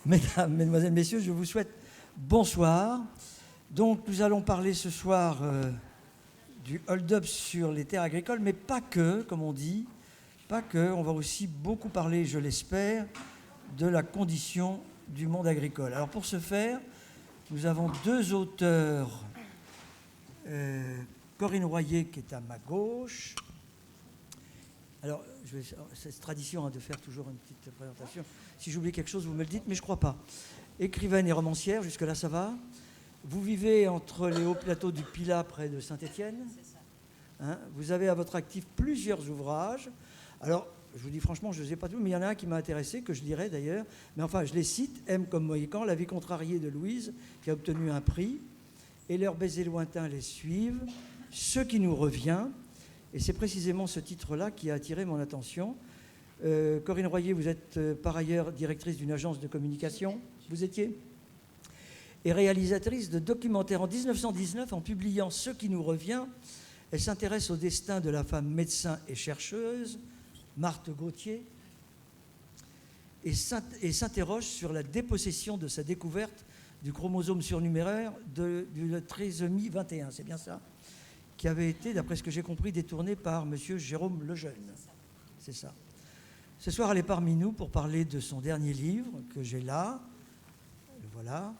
Mesdames, Mesdemoiselles, Messieurs, je vous souhaite bonsoir. Donc, nous allons parler ce soir du hold-up sur les terres agricoles, mais pas que, comme on dit, pas que. On va aussi beaucoup parler, je l'espère, de la condition du monde agricole. Alors, pour ce faire, nous avons deux auteurs. Corinne Royer, qui est à ma gauche. Alors, c'est tradition de faire toujours une petite présentation. Si j'oublie quelque chose, vous me le dites, mais je ne crois pas. Écrivaine et romancière, jusque-là, ça va. Vous vivez entre les hauts plateaux du Pilat, près de Saint-Étienne. C'est ça. Hein, vous avez à votre actif plusieurs ouvrages. Alors, je vous dis franchement, je ne les ai pas tous, mais il y en a un qui m'a intéressé, que je lirai d'ailleurs. Mais enfin, je les cite. M comme Mohican, La vie contrariée de Louise, qui a obtenu un prix. Et leurs baisers lointains les suivent. Ce qui nous revient. Et c'est précisément ce titre-là qui a attiré mon attention. Corinne Royer, vous êtes par ailleurs directrice d'une agence de communication. Vous étiez ? Et réalisatrice de documentaires. En 1919, en publiant Ce qui nous revient, elle s'intéresse au destin de la femme médecin et chercheuse, Marthe Gauthier, et s'interroge sur la dépossession de sa découverte du chromosome surnuméraire de la trisomie 21. C'est bien ça ? Qui avait été, d'après ce que j'ai compris, détourné par M. Jérôme Lejeune. C'est ça. Ce soir, elle est parmi nous pour parler de son dernier livre, que j'ai là, le voilà,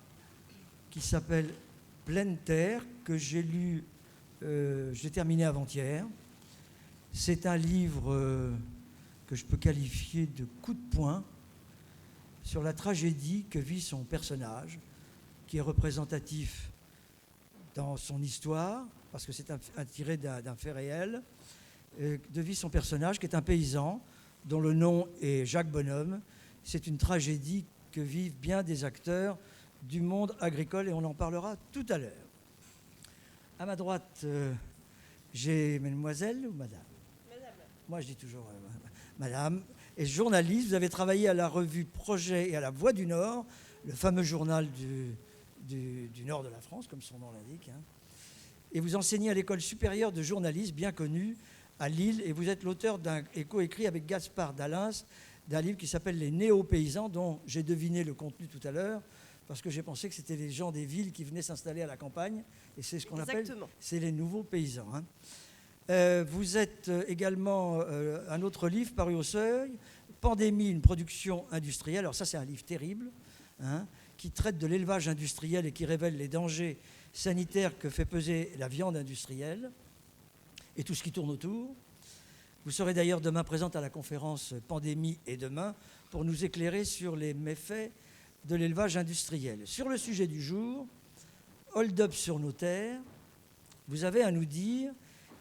qui s'appelle Pleine Terre, que j'ai lu, j'ai terminé avant-hier. C'est un livre que je peux qualifier de coup de poing sur la tragédie que vit son personnage, qui est représentatif dans son histoire, parce que c'est tiré d'un fait réel, de vie son personnage, qui est un paysan, dont le nom est Jacques Bonhomme. C'est une tragédie que vivent bien des acteurs du monde agricole, et on en parlera tout à l'heure. À ma droite, j'ai mademoiselle ou madame ? Madame. Moi, je dis toujours madame. Et journaliste, vous avez travaillé à la revue Projet et à la Voix du Nord, le fameux journal du nord de la France, comme son nom l'indique, hein. Et vous enseignez à l'école supérieure de journalisme, bien connue, à Lille, et vous êtes l'auteur et coécrit avec Gaspard Dalins d'un livre qui s'appelle Les Néo-Paysans, dont j'ai deviné le contenu tout à l'heure, parce que j'ai pensé que c'était les gens des villes qui venaient s'installer à la campagne, et c'est ce qu'on appelle, c'est les nouveaux paysans. Hein. Vous êtes également un autre livre paru au Seuil, Pandémie, une production industrielle. Alors ça, c'est un livre terrible, hein, qui traite de l'élevage industriel et qui révèle les dangers sanitaires que fait peser la viande industrielle et tout ce qui tourne autour. Vous serez d'ailleurs demain présente à la conférence Pandémie et demain pour nous éclairer sur les méfaits de l'élevage industriel. Sur le sujet du jour, hold-up sur nos terres, vous avez à nous dire,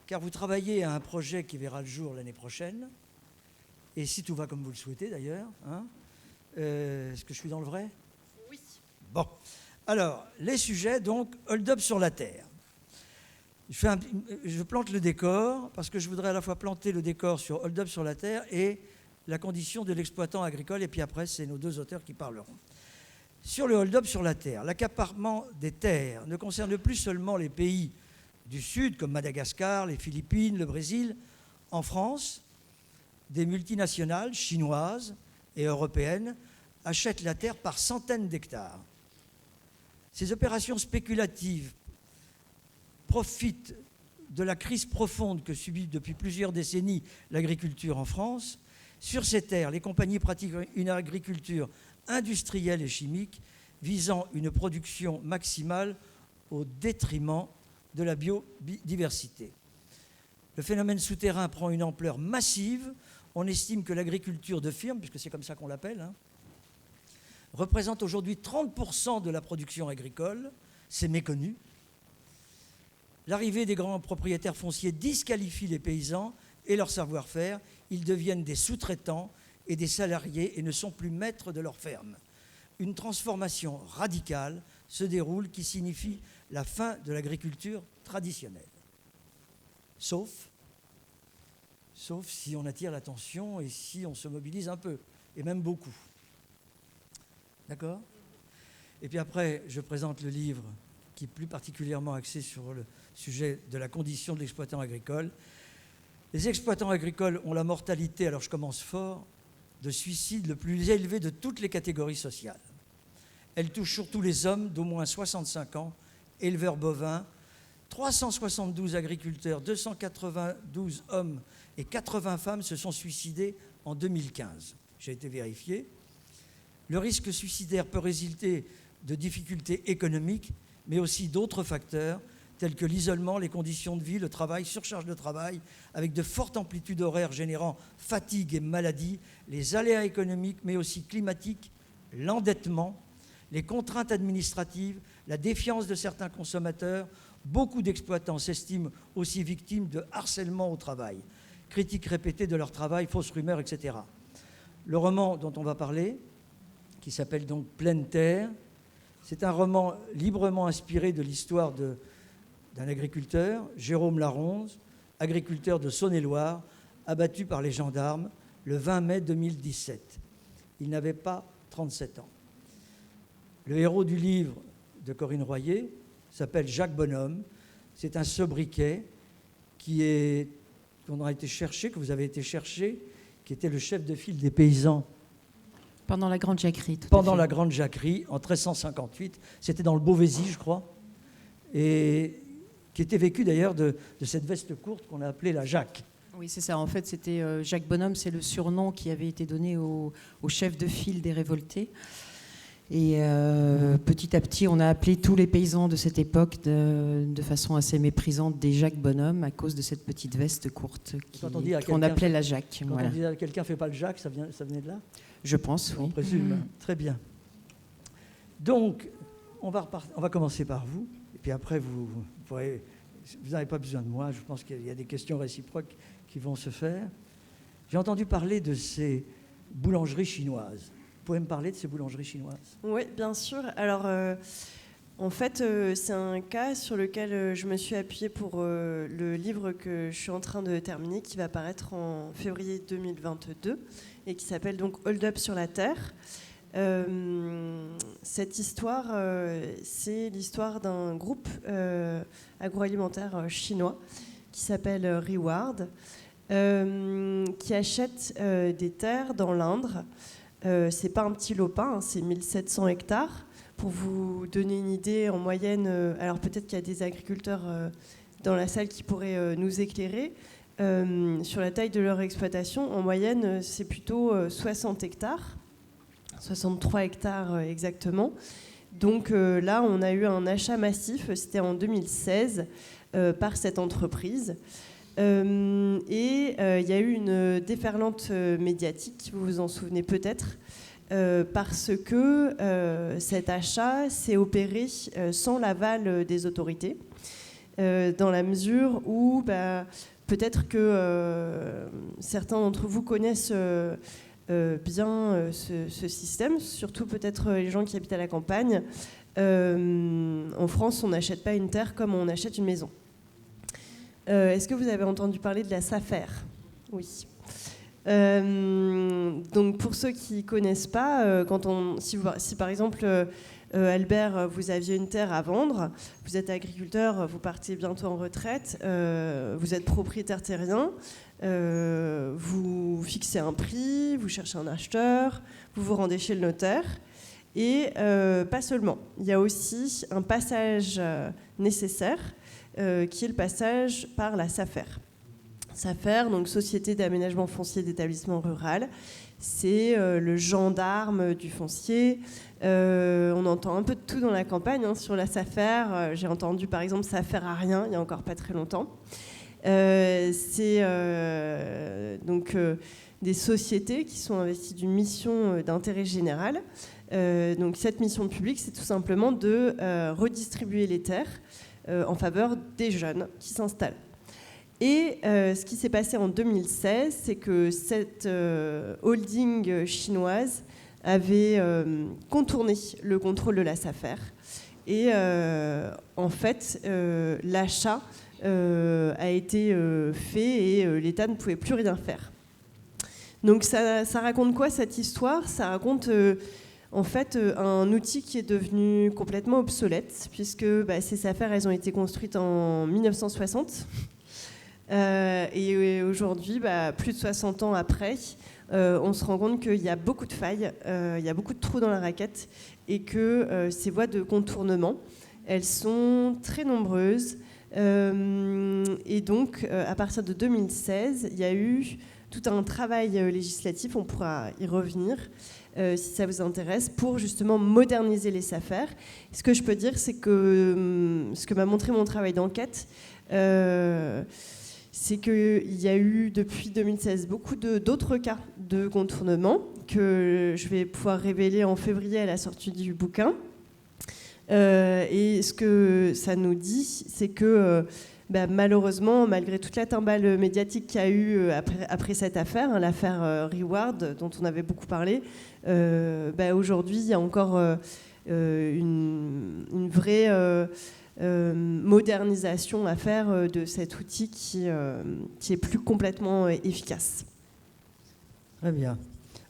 car vous travaillez à un projet qui verra le jour l'année prochaine, et si tout va comme vous le souhaitez d'ailleurs, hein, est-ce que je suis dans le vrai ? Oui. Bon. Alors, les sujets, donc, hold-up sur la terre. Je plante le décor, parce que je voudrais à la fois planter le décor sur hold-up sur la terre et la condition de l'exploitant agricole, et puis après, c'est nos deux auteurs qui parleront. Sur le hold-up sur la terre, l'accaparement des terres ne concerne plus seulement les pays du Sud, comme Madagascar, les Philippines, le Brésil. En France, des multinationales chinoises et européennes achètent la terre par centaines d'hectares. Ces opérations spéculatives profitent de la crise profonde que subit depuis plusieurs décennies l'agriculture en France. Sur ces terres, les compagnies pratiquent une agriculture industrielle et chimique visant une production maximale au détriment de la biodiversité. Le phénomène souterrain prend une ampleur massive. On estime que l'agriculture de firme, puisque c'est comme ça qu'on l'appelle, hein, représente aujourd'hui 30% de la production agricole. C'est méconnu. L'arrivée des grands propriétaires fonciers disqualifie les paysans et leur savoir-faire. Ils deviennent des sous-traitants et des salariés et ne sont plus maîtres de leur ferme. Une transformation radicale se déroule qui signifie la fin de l'agriculture traditionnelle. Sauf si on attire l'attention et si on se mobilise un peu, et même beaucoup. D'accord ? Et puis après, je présente le livre qui est plus particulièrement axé sur le sujet de la condition de l'exploitant agricole. Les exploitants agricoles ont la mortalité, alors je commence fort, de suicide le plus élevé de toutes les catégories sociales. Elle touche surtout les hommes d'au moins 65 ans, éleveurs bovins, 372 agriculteurs, 292 hommes et 80 femmes se sont suicidés en 2015. J'ai été vérifié. Le risque suicidaire peut résulter de difficultés économiques, mais aussi d'autres facteurs, tels que l'isolement, les conditions de vie, le travail, surcharge de travail, avec de fortes amplitudes horaires générant fatigue et maladie, les aléas économiques, mais aussi climatiques, l'endettement, les contraintes administratives, la défiance de certains consommateurs. Beaucoup d'exploitants s'estiment aussi victimes de harcèlement au travail, critiques répétées de leur travail, fausses rumeurs, etc. Le roman dont on va parler, qui s'appelle donc Pleine Terre, c'est un roman librement inspiré de l'histoire d'un agriculteur, Jérôme Laronze, agriculteur de Saône-et-Loire, abattu par les gendarmes le 20 mai 2017. Il n'avait pas 37 ans. Le héros du livre de Corinne Royer s'appelle Jacques Bonhomme. C'est un sobriquet qu'on a été cherché, que vous avez été chercher, qui était le chef de file des paysans. Pendant la Grande Jacquerie, tout à fait. Pendant la Grande Jacquerie, en 1358. C'était dans le Beauvaisis, je crois. Et qui était vécu d'ailleurs de cette veste courte qu'on a appelée la Jacques. Oui, c'est ça. En fait, c'était Jacques Bonhomme, c'est le surnom qui avait été donné au chef de file des révoltés. Et petit à petit, on a appelé tous les paysans de cette époque de façon assez méprisante des Jacques Bonhomme à cause de cette petite veste courte qu'on appelait la Jacques. Quand on disait à quelqu'un « fait pas le Jacques », ça venait de là ? Je pense, oui. On présume. Très bien. Donc, on va commencer par vous. Et puis après, vous n'avez pas besoin de moi. Je pense qu'il y a des questions réciproques qui vont se faire. J'ai entendu parler de ces boulangeries chinoises. Vous pouvez me parler de ces boulangeries chinoises ? Oui, bien sûr. Alors, en fait, c'est un cas sur lequel je me suis appuyée pour le livre que je suis en train de terminer, qui va paraître en février 2022, et qui s'appelle donc Hold Up sur la Terre. Cette histoire, c'est l'histoire d'un groupe agroalimentaire chinois qui s'appelle Reward, qui achète des terres dans l'Indre. C'est pas un petit lopin, hein, c'est 1700 hectares. Pour vous donner une idée, en moyenne, alors peut-être qu'il y a des agriculteurs dans la salle qui pourraient nous éclairer, sur la taille de leur exploitation, en moyenne, c'est plutôt 60 hectares, 63 hectares exactement. Donc là, on a eu un achat massif, c'était en 2016, par cette entreprise. Et il y a eu une déferlante médiatique, vous vous en souvenez peut-être, parce que cet achat s'est opéré sans l'aval des autorités, dans la mesure où peut-être que certains d'entre vous connaissent bien ce système, surtout peut-être les gens qui habitent à la campagne. En France, on n'achète pas une terre comme on achète une maison. Est-ce que vous avez entendu parler de la SAFER ? Oui. Donc pour ceux qui ne connaissent pas, si par exemple Albert, vous aviez une terre à vendre, vous êtes agriculteur, vous partez bientôt en retraite, vous êtes propriétaire terrien, vous fixez un prix, vous cherchez un acheteur, vous vous rendez chez le notaire, et pas seulement. Il y a aussi un passage nécessaire, qui est le passage par la SAFER. SAFER, donc Société d'aménagement foncier d'établissement rural, c'est le gendarme du foncier. On entend un peu de tout dans la campagne sur la SAFER. J'ai entendu par exemple ça sert à rien il n'y a encore pas très longtemps. C'est donc des sociétés qui sont investies d'une mission d'intérêt général. Donc cette mission publique, c'est tout simplement de redistribuer les terres en faveur des jeunes qui s'installent. Et ce qui s'est passé en 2016, c'est que cette holding chinoise avait contourné le contrôle de la SAFER. Et en fait, l'achat a été fait et l'État ne pouvait plus rien faire. Donc ça raconte quoi cette histoire ? Ça raconte en fait un outil qui est devenu complètement obsolète, puisque ces SAFER, elles ont été construites en 1960. Et aujourd'hui, plus de 60 ans après, on se rend compte qu'il y a beaucoup de failles, il y a beaucoup de trous dans la raquette, et que ces voies de contournement, elles sont très nombreuses. Et donc, à partir de 2016, il y a eu tout un travail législatif, on pourra y revenir, si ça vous intéresse, pour justement moderniser les SAFER. Ce que je peux dire, c'est que ce que m'a montré mon travail d'enquête, c'est qu'il y a eu depuis 2016 beaucoup d'autres cas de contournement que je vais pouvoir révéler en février à la sortie du bouquin. Et ce que ça nous dit, c'est que malheureusement, malgré toute la timbale médiatique qu'il y a eu après cette affaire, l'affaire Reward, dont on avait beaucoup parlé, aujourd'hui, il y a encore une vraie modernisation à faire de cet outil qui est plus complètement efficace. Très bien.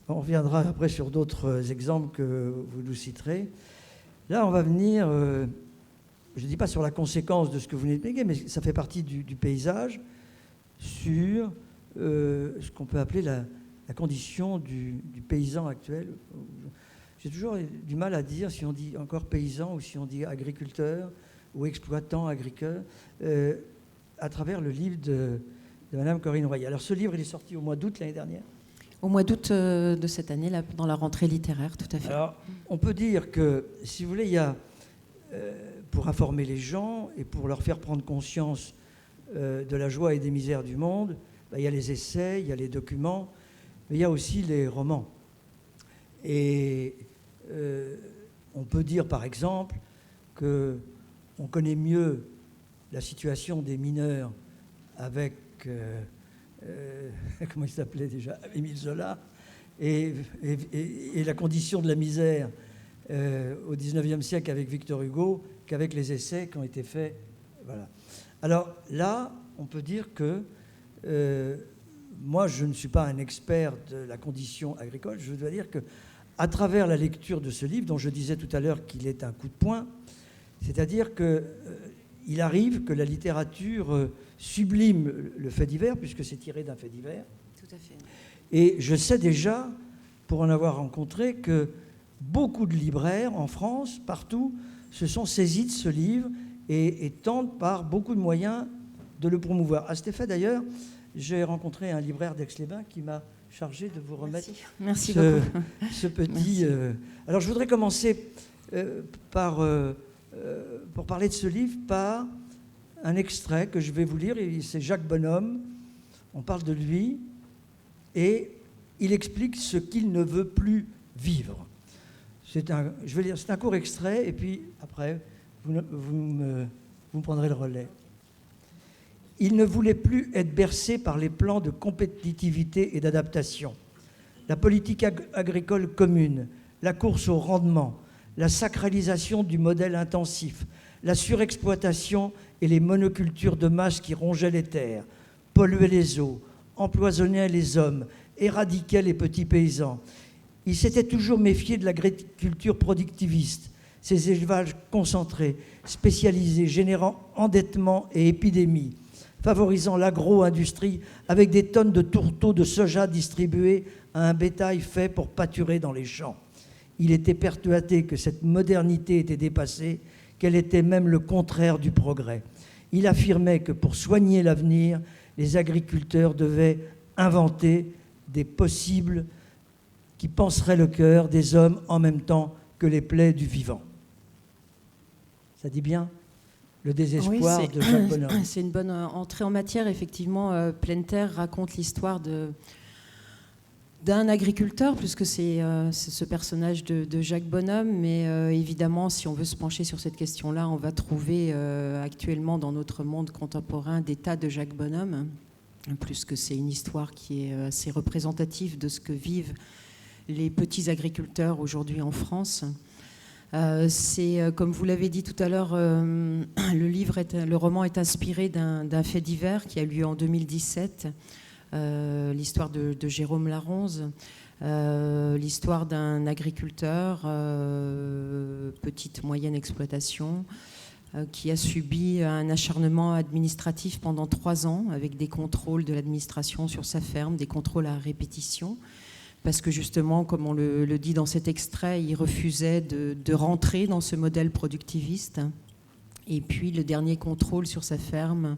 On reviendra après sur d'autres exemples que vous nous citerez. Là, on va venir, je ne dis pas sur la conséquence de ce que vous venez d'expliquer, mais ça fait partie du paysage, sur ce qu'on peut appeler la condition du paysan actuel. J'ai toujours du mal à dire si on dit encore paysan ou si on dit agriculteur ou exploitant agricole, à travers le livre de Madame Corinne Royer. Alors ce livre, il est sorti au mois d'août l'année dernière. Au mois d'août de cette année, là, dans la rentrée littéraire, tout à fait. Alors, on peut dire que, si vous voulez, il y a, pour informer les gens et pour leur faire prendre conscience de la joie et des misères du monde, il y a les essais, il y a les documents, mais il y a aussi les romans. Et on peut dire, par exemple, qu'on connaît mieux la situation des mineurs avec... comment il s'appelait déjà, Émile Zola, et la condition de la misère au XIXe siècle avec Victor Hugo qu'avec les essais qui ont été faits. Voilà. Alors là, on peut dire que moi, je ne suis pas un expert de la condition agricole. Je dois dire qu'à travers la lecture de ce livre, dont je disais tout à l'heure qu'il est un coup de poing, c'est-à-dire qu'il arrive que la littérature sublime le fait divers, puisque c'est tiré d'un fait divers. Tout à fait. Et je sais déjà, pour en avoir rencontré, que beaucoup de libraires en France, partout, se sont saisis de ce livre et tentent par beaucoup de moyens de le promouvoir. À cet effet, d'ailleurs, j'ai rencontré un libraire d'Aix-les-Bains qui m'a chargé de vous remettre Merci beaucoup. ce petit... Alors, je voudrais commencer pour parler de ce livre par un extrait que je vais vous lire. C'est Jacques Bonhomme. On parle de lui et il explique ce qu'il ne veut plus vivre. C'est un court extrait et puis après, vous prendrez le relais. Il ne voulait plus être bercé par les plans de compétitivité et d'adaptation. La politique agricole commune, la course au rendement, la sacralisation du modèle intensif, la surexploitation et les monocultures de masse qui rongeaient les terres, polluaient les eaux, empoisonnaient les hommes, éradiquaient les petits paysans. Il s'était toujours méfié de l'agriculture productiviste, ces élevages concentrés, spécialisés, générant endettement et épidémies, favorisant l'agro-industrie avec des tonnes de tourteaux de soja distribués à un bétail fait pour pâturer dans les champs. Il était persuadé que cette modernité était dépassée, qu'elle était même le contraire du progrès. Il affirmait que pour soigner l'avenir, les agriculteurs devaient inventer des possibles qui panseraient le cœur des hommes en même temps que les plaies du vivant. Ça dit bien le désespoir de Jacques Bonhomme. C'est une bonne entrée en matière. Effectivement, Pleine Terre raconte l'histoire d'un agriculteur, puisque c'est ce personnage de Jacques Bonhomme. Mais évidemment, si on veut se pencher sur cette question-là, on va trouver actuellement dans notre monde contemporain des tas de Jacques Bonhomme, plus que c'est une histoire qui est assez représentative de ce que vivent les petits agriculteurs aujourd'hui en France. C'est, comme vous l'avez dit tout à l'heure, le roman est inspiré d'un fait divers qui a eu lieu en 2017, l'histoire de Jérôme Laronze, l'histoire d'un agriculteur, petite, moyenne exploitation, qui a subi un acharnement administratif pendant 3 ans, avec des contrôles de l'administration sur sa ferme, des contrôles à répétition, parce que justement, comme on le dit dans cet extrait, il refusait de rentrer dans ce modèle productiviste. Et puis le dernier contrôle sur sa ferme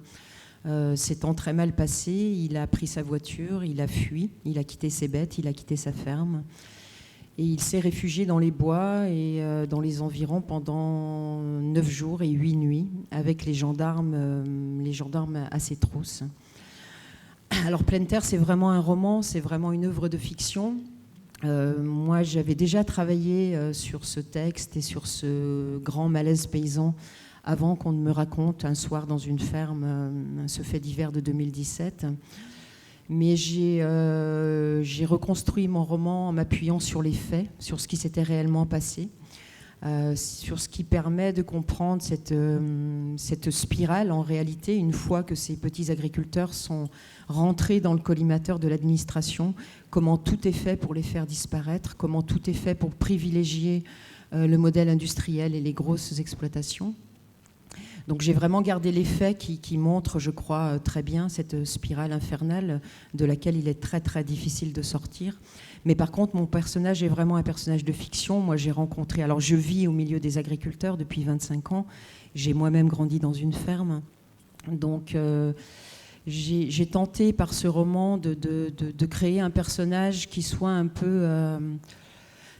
s'étant très mal passé, il a pris sa voiture, il a fui, il a quitté ses bêtes, il a quitté sa ferme. Et il s'est réfugié dans les bois et dans les environs pendant 9 jours et 8 nuits avec les gendarmes à ses trousses. Alors Pleine Terre, c'est vraiment un roman, c'est vraiment une œuvre de fiction. Moi, j'avais déjà travaillé sur ce texte et sur ce grand malaise paysan avant qu'on ne me raconte un soir dans une ferme ce fait divers de 2017. Mais j'ai reconstruit mon roman en m'appuyant sur les faits, sur ce qui s'était réellement passé, sur ce qui permet de comprendre cette spirale en réalité, une fois que ces petits agriculteurs sont rentrés dans le collimateur de l'administration, comment tout est fait pour les faire disparaître, comment tout est fait pour privilégier le modèle industriel et les grosses exploitations. Donc j'ai vraiment gardé les faits qui montrent, je crois, très bien cette spirale infernale de laquelle il est très très difficile de sortir. Mais par contre, mon personnage est vraiment un personnage de fiction. Moi, j'ai rencontré... Alors je vis au milieu des agriculteurs depuis 25 ans. J'ai moi-même grandi dans une ferme. Donc j'ai tenté par ce roman de créer un personnage qui soit un peu...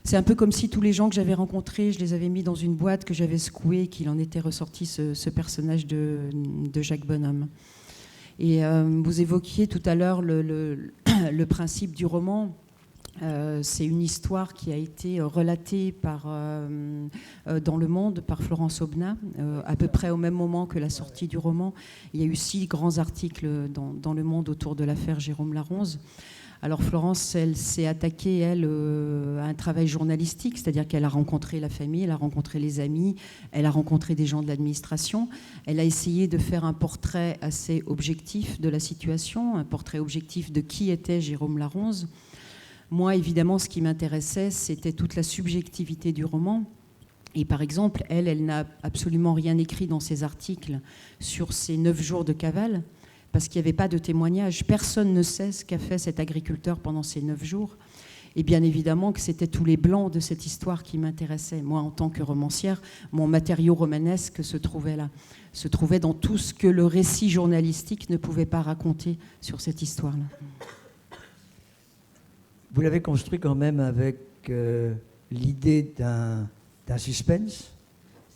C'est un peu comme si tous les gens que j'avais rencontrés, je les avais mis dans une boîte que j'avais secouée, qu'il en était ressorti ce personnage de Jacques Bonhomme. Et vous évoquiez tout à l'heure le principe du roman. C'est une histoire qui a été relatée dans Le Monde par Florence Aubenas, à peu près au même moment que la sortie du roman. Il y a eu 6 grands articles dans Le Monde autour de l'affaire Jérôme Laronze. Alors Florence, elle s'est attaquée, elle, à un travail journalistique, c'est-à-dire qu'elle a rencontré la famille, elle a rencontré les amis, elle a rencontré des gens de l'administration. Elle a essayé de faire un portrait assez objectif de la situation, un portrait objectif de qui était Jérôme Laronze. Moi, évidemment, ce qui m'intéressait, c'était toute la subjectivité du roman. Et par exemple, elle n'a absolument rien écrit dans ses articles sur ces 9 jours de cavale, parce qu'il n'y avait pas de témoignage. Personne ne sait ce qu'a fait cet agriculteur pendant ces 9 jours. Et bien évidemment que c'était tous les blancs de cette histoire qui m'intéressaient. Moi, en tant que romancière, mon matériau romanesque se trouvait là, se trouvait dans tout ce que le récit journalistique ne pouvait pas raconter sur cette histoire-là. Vous l'avez construit quand même avec l'idée d'un suspense,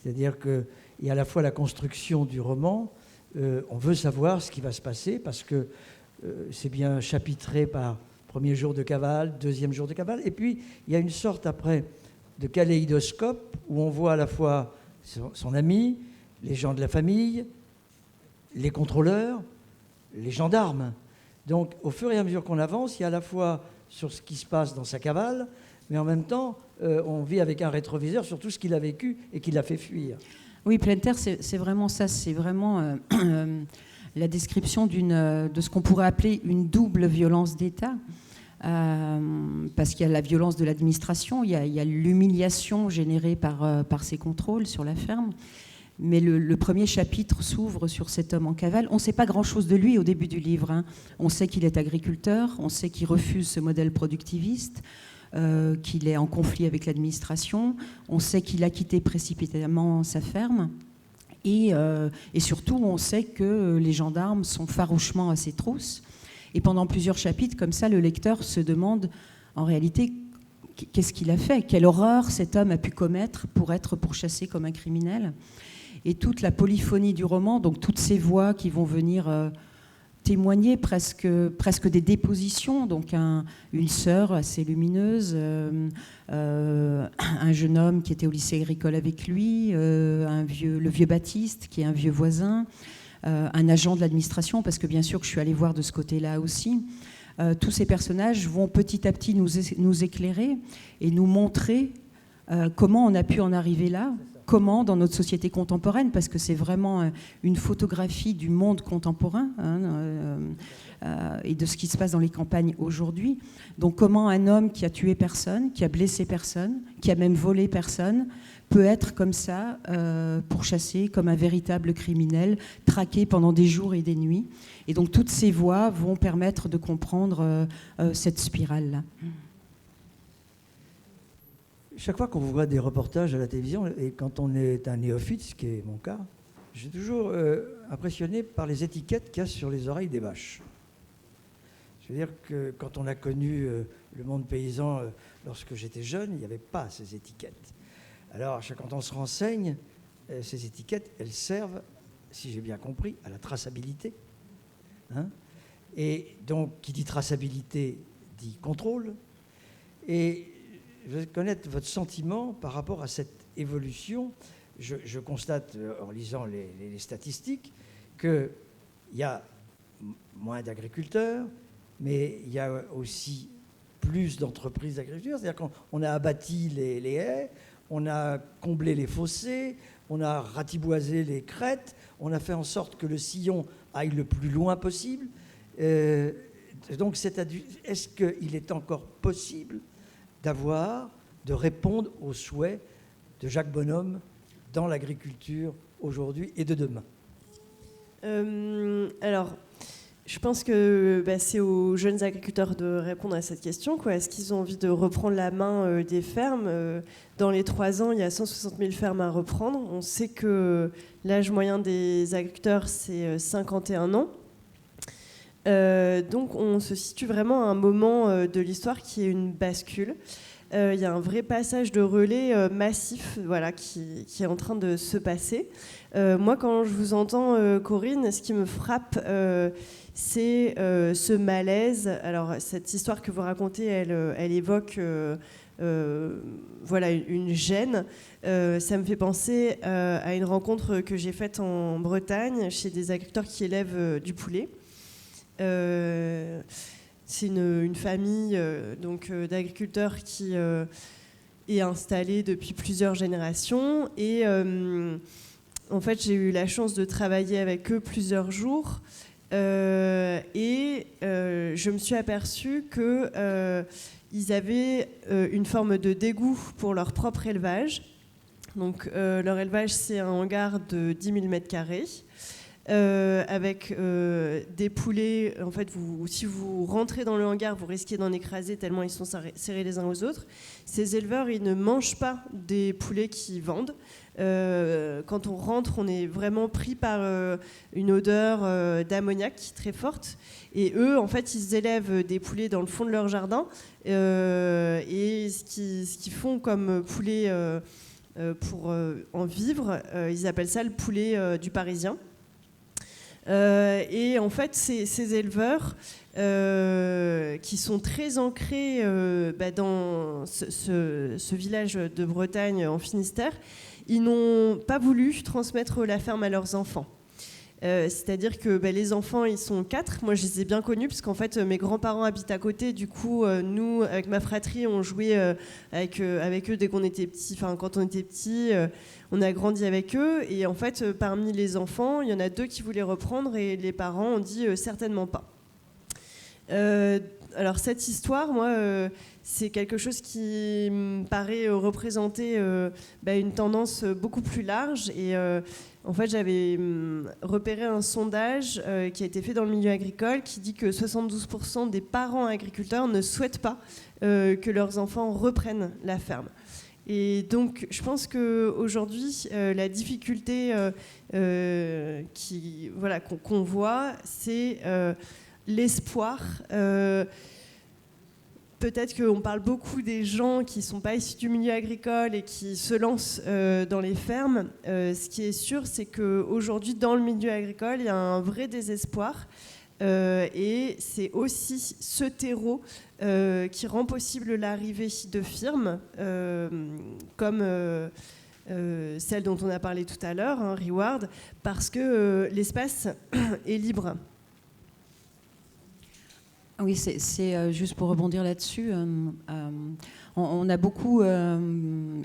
c'est-à-dire qu'il y a à la fois la construction du roman. On veut savoir ce qui va se passer parce que c'est bien chapitré par premier jour de cavale, deuxième jour de cavale. Et puis, il y a une sorte après de kaléidoscope où on voit à la fois son ami, les gens de la famille, les contrôleurs, les gendarmes. Donc, au fur et à mesure qu'on avance, il y a à la fois sur ce qui se passe dans sa cavale, mais en même temps, on vit avec un rétroviseur sur tout ce qu'il a vécu et qui l'a fait fuir. Oui, Pleine Terre, c'est vraiment ça. C'est vraiment la description de ce qu'on pourrait appeler une double violence d'État. Parce qu'il y a la violence de l'administration, il y a l'humiliation générée par ces contrôles sur la ferme. Mais le premier chapitre s'ouvre sur cet homme en cavale. On ne sait pas grand-chose de lui au début du livre, hein. On sait qu'il est agriculteur, on sait qu'il refuse ce modèle productiviste, qu'il est en conflit avec l'administration, on sait qu'il a quitté précipitamment sa ferme, et surtout on sait que les gendarmes sont farouchement à ses trousses. Et pendant plusieurs chapitres, comme ça, le lecteur se demande en réalité qu'est-ce qu'il a fait, quelle horreur cet homme a pu commettre pour être pourchassé comme un criminel. Et toute la polyphonie du roman, donc toutes ces voix qui vont venir témoigner presque des dépositions, donc une sœur assez lumineuse, un jeune homme qui était au lycée agricole avec lui, le vieux Baptiste qui est un vieux voisin, un agent de l'administration, parce que bien sûr que je suis allée voir de ce côté-là aussi. Tous ces personnages vont petit à petit nous éclairer et nous montrer comment on a pu en arriver là, comment dans notre société contemporaine, parce que c'est vraiment une photographie du monde contemporain et de ce qui se passe dans les campagnes aujourd'hui. Donc comment un homme qui a tué personne, qui a blessé personne, qui a même volé personne, peut être comme ça, pourchassé comme un véritable criminel, traqué pendant des jours et des nuits. Et donc toutes ces voix vont permettre de comprendre cette spirale-là. Chaque fois qu'on voit des reportages à la télévision, et quand on est un néophyte, ce qui est mon cas, je suis toujours impressionné par les étiquettes qu'il y a sur les oreilles des vaches. Je veux dire que quand on a connu le monde paysan lorsque j'étais jeune, il n'y avait pas ces étiquettes. Alors, quand on se renseigne, ces étiquettes, elles servent, si j'ai bien compris, à la traçabilité. Hein, et donc, qui dit traçabilité, dit contrôle. Et je veux connaître votre sentiment par rapport à cette évolution. Je constate, en lisant les statistiques, qu'il y a moins d'agriculteurs, mais il y a aussi plus d'entreprises d'agriculture. C'est-à-dire qu'on a abattu les haies, on a comblé les fossés, on a ratiboisé les crêtes, on a fait en sorte que le sillon aille le plus loin possible. Donc, est-ce qu'il est encore possible de répondre aux souhaits de Jacques Bonhomme dans l'agriculture aujourd'hui et de demain? Alors, je pense que c'est aux jeunes agriculteurs de répondre à cette question. Est-ce qu'ils ont envie de reprendre la main des fermes? Dans les 3 ans, il y a 160 000 fermes à reprendre. On sait que l'âge moyen des agriculteurs, c'est 51 ans. Donc on se situe vraiment à un moment de l'histoire qui est une bascule. Il y a un vrai passage de relais massif qui est en train de se passer. Moi, quand je vous entends, Corinne, ce qui me frappe, c'est ce malaise. Alors, cette histoire que vous racontez, elle évoque une gêne. Ça me fait penser à une rencontre que j'ai faite en Bretagne chez des agriculteurs qui élèvent du poulet. C'est une famille d'agriculteurs qui est installée depuis plusieurs générations. Et en fait, j'ai eu la chance de travailler avec eux plusieurs jours. Et je me suis aperçue qu'ils avaient une forme de dégoût pour leur propre élevage. Donc, leur élevage, c'est un hangar de 10 000 m². Avec des poulets. En fait, si vous rentrez dans le hangar, vous risquez d'en écraser tellement ils sont serrés les uns aux autres. Ces éleveurs, ils ne mangent pas des poulets qu'ils vendent. Quand on rentre, on est vraiment pris par une odeur d'ammoniac très forte. Et eux, en fait, ils élèvent des poulets dans le fond de leur jardin. Et ce qu'ils font comme poulet pour en vivre, ils appellent ça le poulet du Parisien. Et en fait, ces éleveurs qui sont très ancrés dans ce village de Bretagne en Finistère, ils n'ont pas voulu transmettre la ferme à leurs enfants. C'est-à-dire que les enfants, ils sont 4. Moi, je les ai bien connus parce qu'en fait, mes grands-parents habitent à côté. Du coup, nous, avec ma fratrie, on jouait avec eux dès qu'on était petits. Enfin, quand on était petits, on a grandi avec eux. Et en fait, parmi les enfants, il y en a 2 qui voulaient reprendre et les parents ont dit certainement pas. Alors, cette histoire, moi, c'est quelque chose qui me paraît représenter une tendance beaucoup plus large. Et en fait, j'avais repéré un sondage qui a été fait dans le milieu agricole qui dit que 72% des parents agriculteurs ne souhaitent pas que leurs enfants reprennent la ferme. Et donc, je pense qu'aujourd'hui, la difficulté qu'on voit, c'est l'espoir. Peut-être qu'on parle beaucoup des gens qui ne sont pas issus du milieu agricole et qui se lancent dans les fermes. Ce qui est sûr, c'est qu'aujourd'hui, dans le milieu agricole, il y a un vrai désespoir. Et c'est aussi ce terreau qui rend possible l'arrivée de firmes comme celle dont on a parlé tout à l'heure, Reward, parce que l'espace est libre. Oui, c'est juste pour rebondir là-dessus. On a beaucoup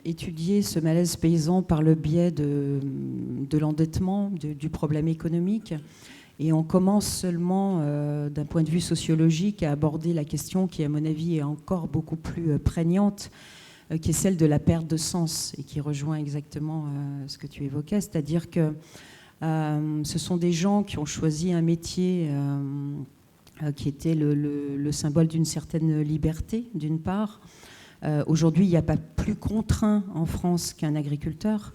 étudié ce malaise paysan par le biais de l'endettement, du problème économique. Et on commence seulement, d'un point de vue sociologique, à aborder la question qui, à mon avis, est encore beaucoup plus prégnante qui est celle de la perte de sens et qui rejoint exactement ce que tu évoquais, c'est-à-dire que ce sont des gens qui ont choisi un métier qui était le symbole d'une certaine liberté, d'une part. Aujourd'hui, il n'y a pas plus contraint en France qu'un agriculteur.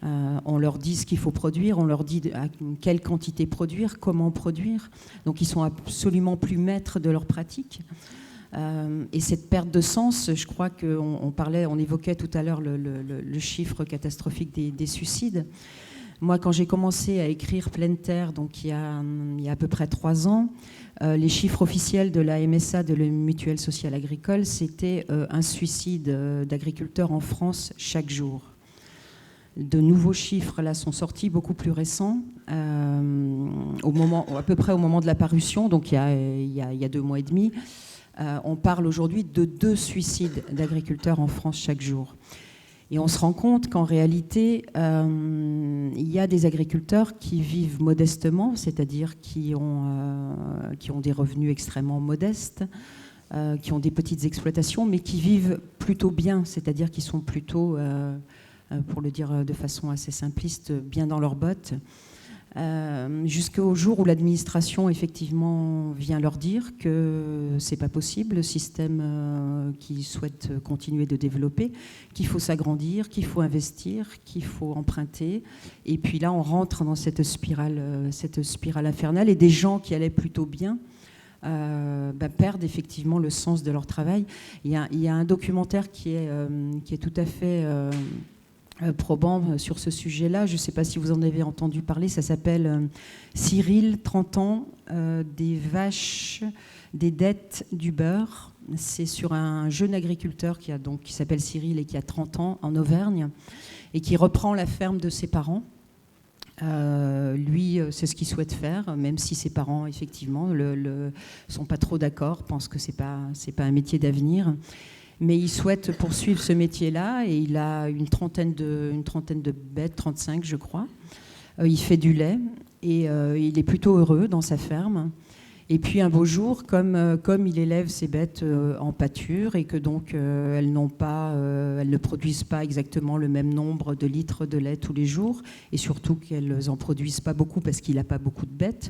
On leur dit ce qu'il faut produire, on leur dit à quelle quantité produire, comment produire. Donc ils sont absolument plus maîtres de leur pratique. Et cette perte de sens, je crois on évoquait tout à l'heure le chiffre catastrophique des suicides. Moi, quand j'ai commencé à écrire Pleine Terre, donc il y a à peu près 3 ans, les chiffres officiels de la MSA, de la Mutuelle Sociale Agricole, c'était un suicide d'agriculteurs en France chaque jour. De nouveaux chiffres là sont sortis, beaucoup plus récents, à peu près au moment de la parution, donc il y a 2 mois et demi. On parle aujourd'hui de 2 suicides d'agriculteurs en France chaque jour. Et on se rend compte qu'en réalité, il y a des agriculteurs qui vivent modestement, c'est-à-dire qui ont des revenus extrêmement modestes, qui ont des petites exploitations, mais qui vivent plutôt bien, c'est-à-dire qui sont plutôt, pour le dire de façon assez simpliste, bien dans leurs bottes. Jusqu'au jour où l'administration effectivement vient leur dire que c'est pas possible, le système qu'ils souhaitent continuer de développer, qu'il faut s'agrandir, qu'il faut investir, qu'il faut emprunter. Et puis là, on rentre dans cette spirale infernale, et des gens qui allaient plutôt bien perdent effectivement le sens de leur travail. Il y a un documentaire qui est tout à fait probant sur ce sujet-là. Je ne sais pas si vous en avez entendu parler. Ça s'appelle Cyril, 30 ans, des vaches, des dettes du beurre. C'est sur un jeune agriculteur qui s'appelle Cyril et qui a 30 ans en Auvergne et qui reprend la ferme de ses parents. Lui, c'est ce qu'il souhaite faire, même si ses parents, effectivement, sont pas trop d'accord, pensent que c'est pas un métier d'avenir. Mais il souhaite poursuivre ce métier-là et il a une trentaine de bêtes, 35 je crois. Il fait du lait et il est plutôt heureux dans sa ferme. Et puis un beau jour, comme il élève ses bêtes en pâture et que donc elles ne produisent pas exactement le même nombre de litres de lait tous les jours, et surtout qu'elles n'en produisent pas beaucoup parce qu'il n'a pas beaucoup de bêtes,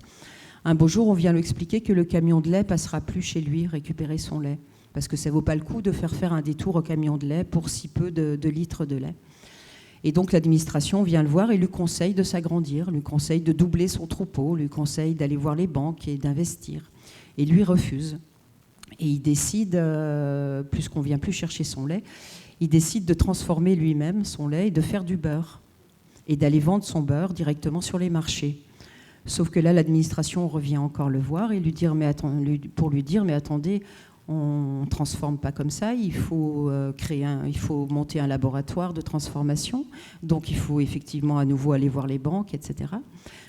un beau jour on vient lui expliquer que le camion de lait passera plus chez lui récupérer son lait, parce que ça ne vaut pas le coup de faire un détour au camion de lait pour si peu de litres de lait. Et donc l'administration vient le voir et lui conseille de s'agrandir, lui conseille de doubler son troupeau, lui conseille d'aller voir les banques et d'investir. Et lui refuse. Et il décide, puisqu'on ne vient plus chercher son lait, il décide de transformer lui-même son lait et de faire du beurre. Et d'aller vendre son beurre directement sur les marchés. Sauf que là, l'administration revient encore le voir et pour lui dire, mais attendez, on ne transforme pas comme ça, il faut monter un laboratoire de transformation, donc il faut effectivement à nouveau aller voir les banques, etc.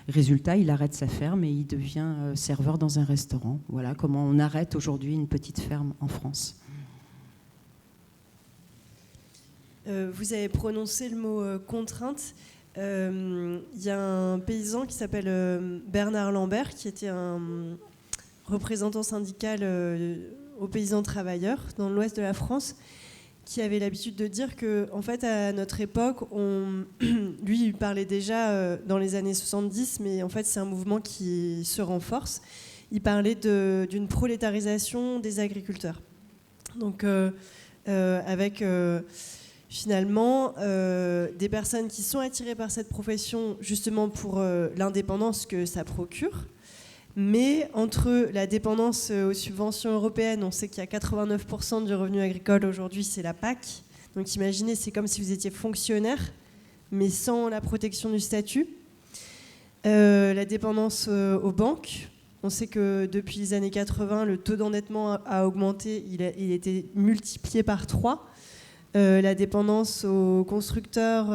Résultat, il arrête sa ferme et il devient serveur dans un restaurant. Voilà comment on arrête aujourd'hui une petite ferme en France. Vous avez prononcé le mot contrainte. Il y a un paysan qui s'appelle Bernard Lambert, qui était un représentant syndical aux paysans travailleurs dans l'ouest de la France, qui avait l'habitude de dire que, en fait, à notre époque, lui, il parlait déjà dans les années 70, mais en fait, c'est un mouvement qui se renforce. Il parlait d'une prolétarisation des agriculteurs. Donc, avec finalement des personnes qui sont attirées par cette profession justement pour l'indépendance que ça procure. Mais entre la dépendance aux subventions européennes, on sait qu'il y a 89% du revenu agricole aujourd'hui, c'est la PAC. Donc imaginez, c'est comme si vous étiez fonctionnaire, mais sans la protection du statut. La dépendance aux banques. On sait que depuis les années 80, le taux d'endettement a augmenté, il a été multiplié par 3. La dépendance aux constructeurs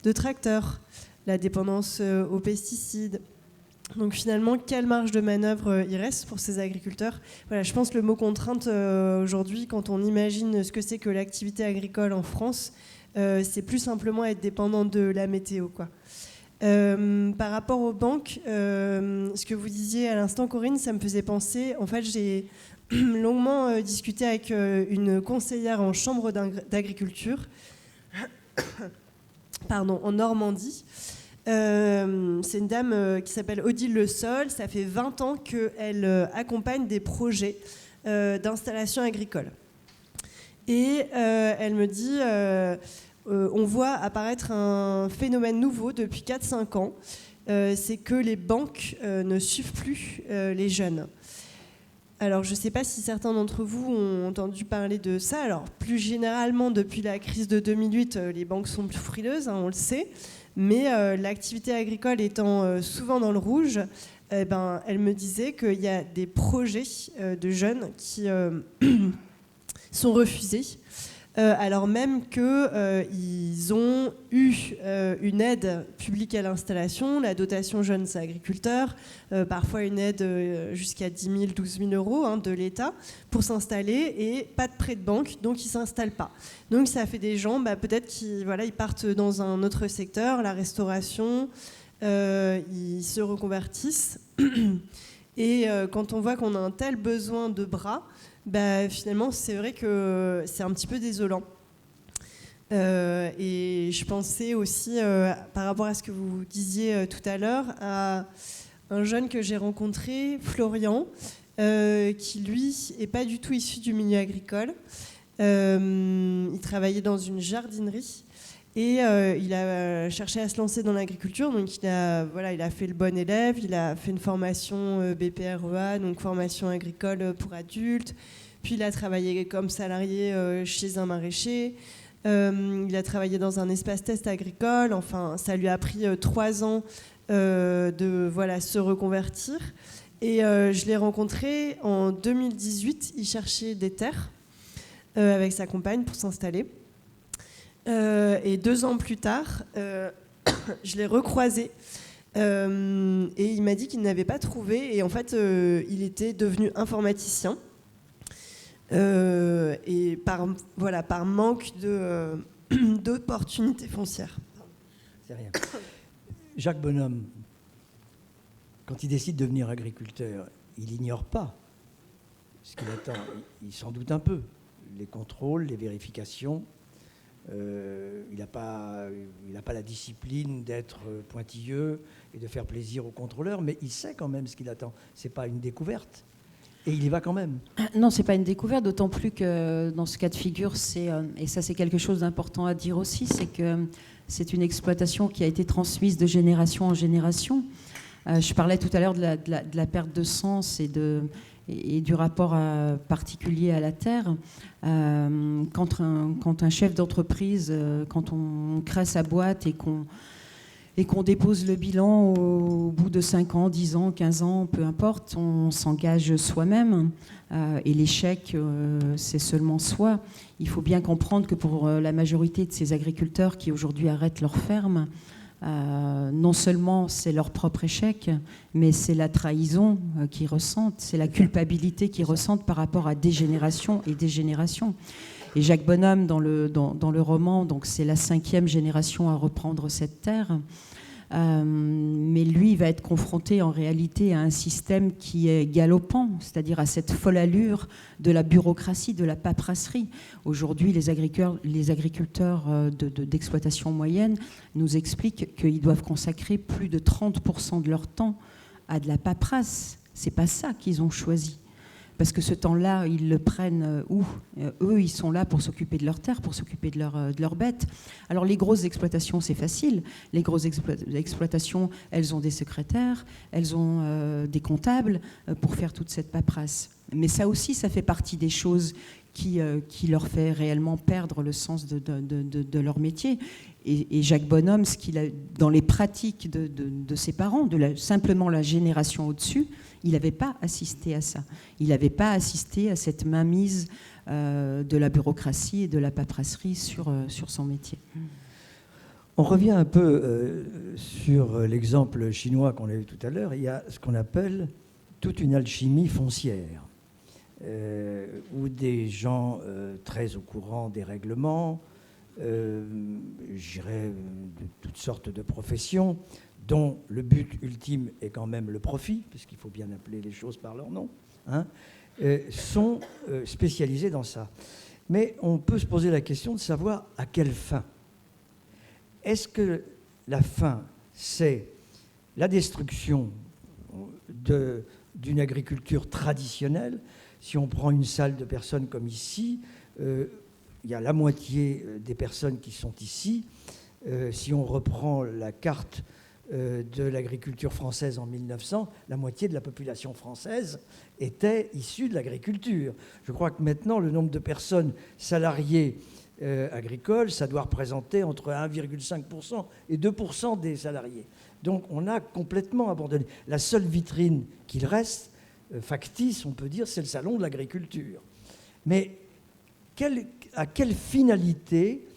de tracteurs, la dépendance aux pesticides. Donc finalement, quelle marge de manœuvre il reste pour ces agriculteurs ? Voilà, je pense que le mot contrainte aujourd'hui, quand on imagine ce que c'est que l'activité agricole en France, c'est plus simplement être dépendant de la météo, quoi. Par rapport aux banques, ce que vous disiez à l'instant, Corinne, ça me faisait penser. En fait, j'ai longuement discuté avec une conseillère en chambre d'agriculture en Normandie. C'est une dame qui s'appelle Odile Le Sol. Ça fait 20 ans qu'elle accompagne des projets d'installation agricole. Et elle me dit, on voit apparaître un phénomène nouveau depuis 4-5 ans, c'est que les banques ne suivent plus les jeunes. Alors, je ne sais pas si certains d'entre vous ont entendu parler de ça. Alors, plus généralement, depuis la crise de 2008, les banques sont plus frileuses, on le sait. Mais l'activité agricole étant souvent dans le rouge, elle me disait qu'il y a des projets de jeunes qui sont refusés, alors même qu'ils ont eu une aide publique à l'installation, la dotation jeunes agriculteurs, parfois une aide jusqu'à 10 000, 12 000 euros de l'État pour s'installer, et pas de prêt de banque, donc ils ne s'installent pas. Donc ça fait des gens, peut-être qu'ils ils partent dans un autre secteur, la restauration, ils se reconvertissent. Et quand on voit qu'on a un tel besoin de bras, finalement, c'est vrai que c'est un petit peu désolant. Et je pensais aussi, par rapport à ce que vous disiez tout à l'heure, à un jeune que j'ai rencontré, Florian, qui, lui, n'est pas du tout issu du milieu agricole. Il travaillait dans une jardinerie et il a cherché à se lancer dans l'agriculture. Donc, il a fait le bon élève, il a fait une formation BPREA, donc formation agricole pour adultes. Puis il a travaillé comme salarié chez un maraîcher. Il a travaillé dans un espace test agricole. Enfin, ça lui a pris 3 ans de se reconvertir. Et je l'ai rencontré en 2018. Il cherchait des terres avec sa compagne pour s'installer. Et 2 ans plus tard, je l'ai recroisé. Et il m'a dit qu'il n'avait pas trouvé. Et en fait, il était devenu informaticien. Et par manque d'opportunités foncières. C'est rien. Jacques Bonhomme, quand il décide de devenir agriculteur, il n'ignore pas ce qu'il attend. Il s'en doute un peu. Les contrôles, les vérifications. Il n'a pas la discipline d'être pointilleux et de faire plaisir aux contrôleurs, mais il sait quand même ce qu'il attend. Ce n'est pas une découverte. Et il y va quand même. Non, ce n'est pas une découverte, d'autant plus que dans ce cas de figure, et ça c'est quelque chose d'important à dire aussi, c'est que c'est une exploitation qui a été transmise de génération en génération. Je parlais tout à l'heure de la perte de sens et du rapport particulier à la terre. Quand un chef d'entreprise, quand on crée sa boîte et qu'on dépose le bilan au bout de 5 ans, 10 ans, 15 ans, peu importe, on s'engage soi-même. Et l'échec, c'est seulement soi. Il faut bien comprendre que pour la majorité de ces agriculteurs qui aujourd'hui arrêtent leur ferme, non seulement c'est leur propre échec, mais c'est la trahison qu'ils ressentent, c'est la culpabilité qu'ils ressentent par rapport à des générations et des générations. Et Jacques Bonhomme, dans le roman, donc c'est la 5e génération à reprendre cette terre. Mais lui, il va être confronté en réalité à un système qui est galopant, c'est-à-dire à cette folle allure de la bureaucratie, de la paperasserie. Aujourd'hui, les agriculteurs d'exploitation moyenne nous expliquent qu'ils doivent consacrer plus de 30% de leur temps à de la paperasse. C'est pas ça qu'ils ont choisi. Parce que ce temps-là, ils le prennent où ? Eux, ils sont là pour s'occuper de leurs terres, pour s'occuper de leurs bêtes. Alors, les grosses exploitations, c'est facile. Les grosses exploitations, elles ont des secrétaires, elles ont des comptables pour faire toute cette paperasse. Mais ça aussi, ça fait partie des choses qui leur fait réellement perdre le sens de leur métier. Et Jacques Bonhomme, ce qu'il a dans les pratiques de ses parents, simplement la génération au-dessus, il n'avait pas assisté à ça. Il n'avait pas assisté à cette mainmise de la bureaucratie et de la paperasserie sur son métier. On revient un peu sur l'exemple chinois qu'on a vu tout à l'heure. Il y a ce qu'on appelle toute une alchimie foncière, où des gens très au courant des règlements, je dirais de toutes sortes de professions, dont le but ultime est quand même le profit, puisqu'il faut bien appeler les choses par leur nom, sont spécialisés dans ça. Mais on peut se poser la question de savoir à quelle fin. Est-ce que la fin, c'est la destruction d'une agriculture traditionnelle? Si on prend une salle de personnes comme ici, il y a la moitié des personnes qui sont ici. Si on reprend la carte de l'agriculture française en 1900, la moitié de la population française était issue de l'agriculture. Je crois que maintenant, le nombre de personnes salariées agricoles, ça doit représenter entre 1,5% et 2% des salariés. Donc on a complètement abandonné. La seule vitrine qu'il reste, factice, on peut dire, c'est le salon de l'agriculture. Mais à quelle finalité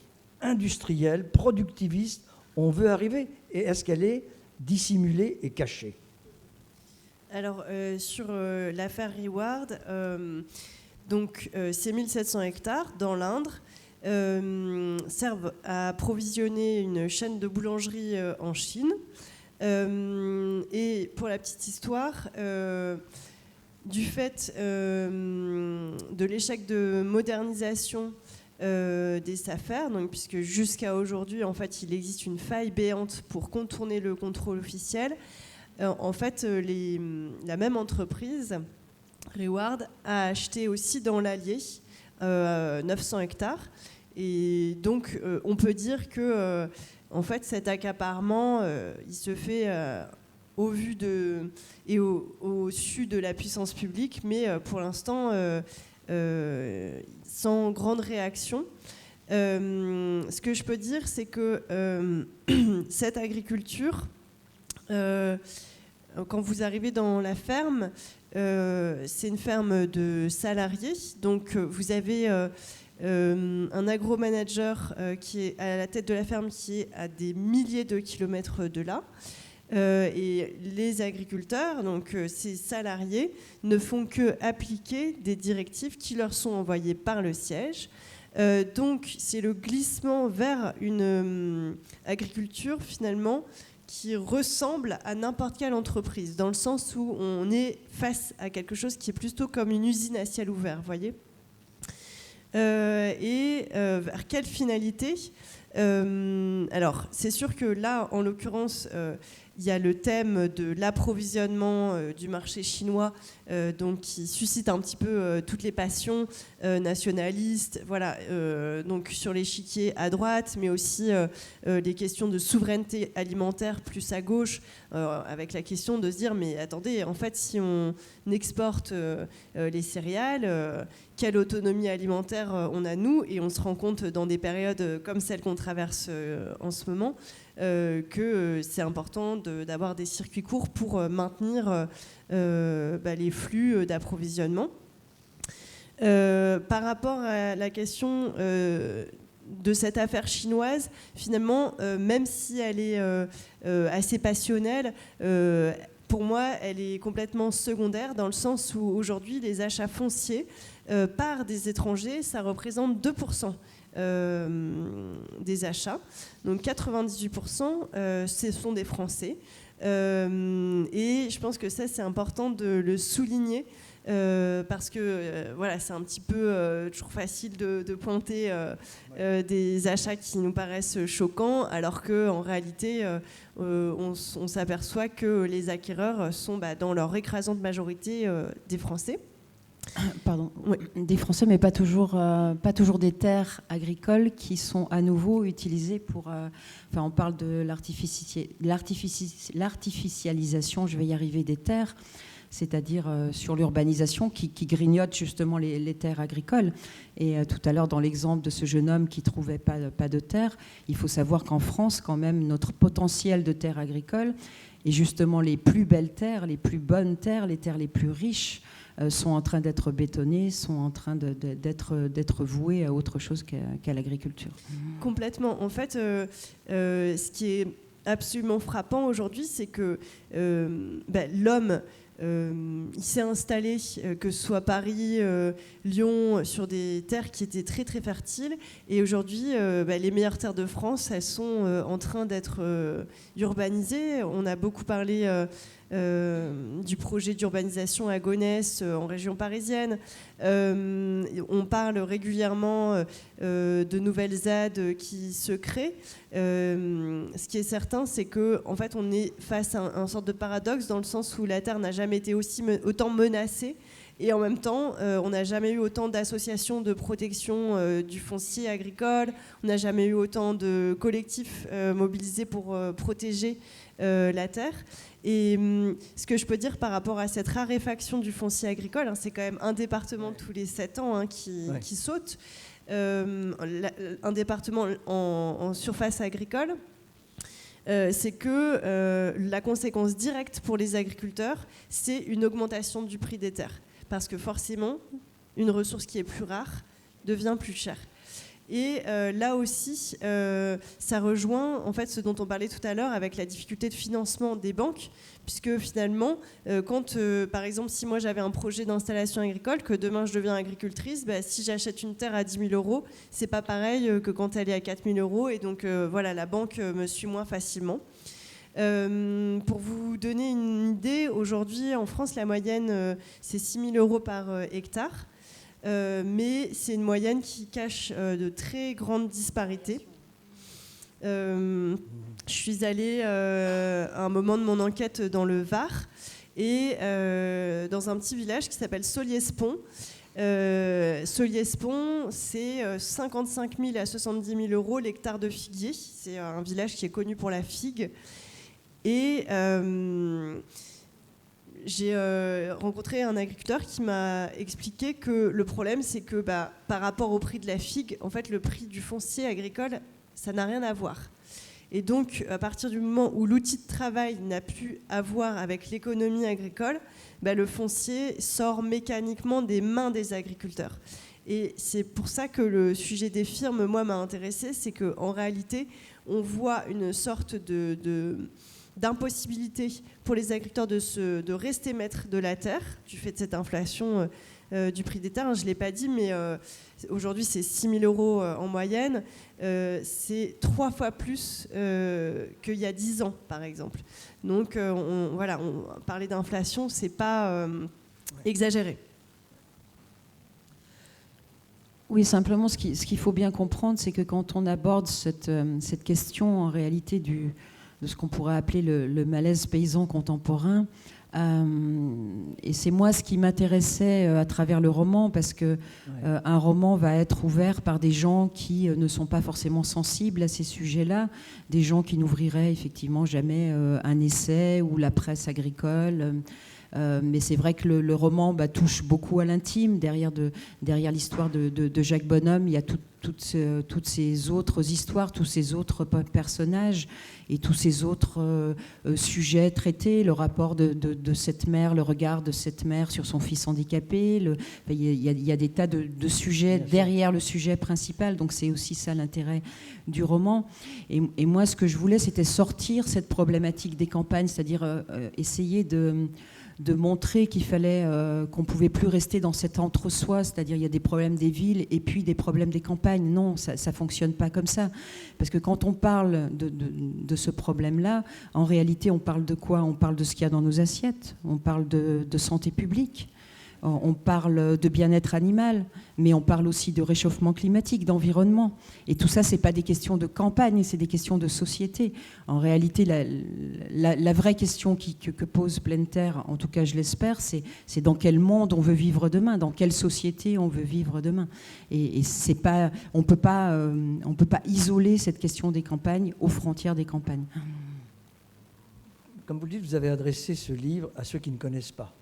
industrielle, productiviste, on veut arriver? Et est-ce qu'elle est dissimulée et cachée? Alors, sur l'affaire Reward, ces 1700 hectares dans l'Indre servent à approvisionner une chaîne de boulangerie en Chine. Et pour la petite histoire, du fait de l'échec de modernisation des SAFER, puisque jusqu'à aujourd'hui, en fait, il existe une faille béante pour contourner le contrôle officiel. En fait, la même entreprise, Reward, a acheté aussi dans l'Allier 900 hectares. Et donc, on peut dire que en fait, cet accaparement, il se fait au vu et au su de la puissance publique, mais pour l'instant, sans grande réaction. Ce que je peux dire, c'est que cette agriculture, quand vous arrivez dans la ferme, c'est une ferme de salariés. Donc, vous avez un agromanager qui est à la tête de la ferme, qui est à des milliers de kilomètres de là. Et les agriculteurs, donc ces salariés, ne font que appliquer des directives qui leur sont envoyées par le siège. Donc c'est le glissement vers une agriculture finalement qui ressemble à n'importe quelle entreprise, dans le sens où on est face à quelque chose qui est plutôt comme une usine à ciel ouvert, vous voyez. Vers quelle finalité? Alors, c'est sûr que là, en l'occurrence, il y a le thème de l'approvisionnement du marché chinois, donc qui suscite un petit peu toutes les passions nationalistes, voilà, donc sur l'échiquier à droite, mais aussi les questions de souveraineté alimentaire plus à gauche, avec la question de se dire, mais attendez, en fait, si on exporte les céréales, quelle autonomie alimentaire on a nous? Et on se rend compte dans des périodes comme celle qu'on traverse en ce moment, que c'est important d'avoir des circuits courts pour maintenir les flux d'approvisionnement. Par rapport à la question de cette affaire chinoise, finalement, même si elle est assez passionnelle, pour moi, elle est complètement secondaire, dans le sens où aujourd'hui, les achats fonciers par des étrangers, ça représente 2%. Des achats. Donc 98%, ce sont des Français. Et je pense que ça, c'est important de le souligner parce que voilà, c'est un petit peu toujours facile de pointer des achats qui nous paraissent choquants, alors qu'en réalité, on s'aperçoit que les acquéreurs sont dans leur écrasante majorité des Français. Pardon, oui, des Français, mais pas toujours des terres agricoles qui sont à nouveau utilisées pour... on parle de l'artificialisation, je vais y arriver, des terres, c'est-à-dire sur l'urbanisation qui grignote justement les terres agricoles. Et tout à l'heure, dans l'exemple de ce jeune homme qui ne trouvait pas de terre, il faut savoir qu'en France, quand même, notre potentiel de terres agricoles est justement les plus belles terres, les plus bonnes terres, les terres les plus riches, sont en train d'être bétonnées, sont en train d'être vouées à autre chose qu'à l'agriculture. Complètement. En fait, ce qui est absolument frappant aujourd'hui, c'est que l'homme, il s'est installé, que ce soit Paris, Lyon, sur des terres qui étaient très très fertiles. Et aujourd'hui, les meilleures terres de France, elles sont en train d'être urbanisées. On a beaucoup parlé du projet d'urbanisation à Gonesse, en région parisienne. On parle régulièrement de nouvelles ZAD qui se créent. Ce qui est certain, c'est qu'en fait, on est face à un sorte de paradoxe dans le sens où la Terre n'a jamais été autant menacée. Et en même temps, on n'a jamais eu autant d'associations de protection du foncier agricole, on n'a jamais eu autant de collectifs mobilisés pour protéger la terre. Et ce que je peux dire par rapport à cette raréfaction du foncier agricole, c'est quand même un département tous les 7 ans qui saute, un département en surface agricole. C'est que la conséquence directe pour les agriculteurs, c'est une augmentation du prix des terres. Parce que forcément, une ressource qui est plus rare devient plus chère. Et là aussi, ça rejoint en fait ce dont on parlait tout à l'heure avec la difficulté de financement des banques, puisque finalement, quand, par exemple, si moi j'avais un projet d'installation agricole, que demain je deviens agricultrice, si j'achète une terre à 10 000 euros, c'est pas pareil que quand elle est à 4 000 euros, et donc voilà, la banque me suit moins facilement. Pour vous donner une idée, aujourd'hui en France, la moyenne c'est 6 000 euros par hectare, mais c'est une moyenne qui cache de très grandes disparités. Je suis allée à un moment de mon enquête dans le Var et dans un petit village qui s'appelle Soliespont. Soliespont, c'est 55 000 à 70 000 euros l'hectare de figuier. C'est un village qui est connu pour la figue. Et j'ai rencontré un agriculteur qui m'a expliqué que le problème, c'est que par rapport au prix de la figue, en fait, le prix du foncier agricole, ça n'a rien à voir. Et donc, à partir du moment où l'outil de travail n'a plus à voir avec l'économie agricole, le foncier sort mécaniquement des mains des agriculteurs. Et c'est pour ça que le sujet des firmes, moi, m'a intéressée, c'est qu'en réalité, on voit une sorte d'impossibilité pour les agriculteurs de rester maîtres de la terre du fait de cette inflation du prix des terres. Je ne l'ai pas dit, mais aujourd'hui c'est 6 000 euros en moyenne. C'est 3 fois plus qu'il y a 10 ans, par exemple. Donc parler d'inflation, ce n'est pas exagéré. Oui, simplement, ce qu'il faut bien comprendre, c'est que quand on aborde cette question, en réalité, de ce qu'on pourrait appeler le malaise paysan contemporain. Et c'est moi ce qui m'intéressait à travers le roman, parce que un roman va être ouvert par des gens qui ne sont pas forcément sensibles à ces sujets-là, des gens qui n'ouvriraient effectivement jamais un essai ou la presse agricole. Mais c'est vrai que le roman touche beaucoup à l'intime. Derrière l'histoire de Jacques Bonhomme, il y a toutes ces autres histoires, tous ces autres personnages et tous ces autres sujets traités, le rapport de cette mère, le regard de cette mère sur son fils handicapé. Il y a des tas de sujets derrière le sujet principal, donc c'est aussi ça l'intérêt du roman. Et moi, ce que je voulais, c'était sortir cette problématique des campagnes, c'est-à-dire essayer de montrer qu'il fallait qu'on ne pouvait plus rester dans cet entre-soi, c'est-à-dire il y a des problèmes des villes et puis des problèmes des campagnes. Non, ça ne fonctionne pas comme ça. Parce que quand on parle de ce problème-là, en réalité, on parle de quoi ? On parle de ce qu'il y a dans nos assiettes, on parle de santé publique, on parle de bien-être animal, mais on parle aussi de réchauffement climatique, d'environnement. Et tout ça, ce n'est pas des questions de campagne, c'est des questions de société. En réalité, la vraie question que pose Pleine Terre, en tout cas je l'espère, c'est dans quel monde on veut vivre demain, dans quelle société on veut vivre demain. Et c'est pas, on peut pas isoler cette question des campagnes aux frontières des campagnes. Comme vous le dites, vous avez adressé ce livre à ceux qui ne connaissent pas.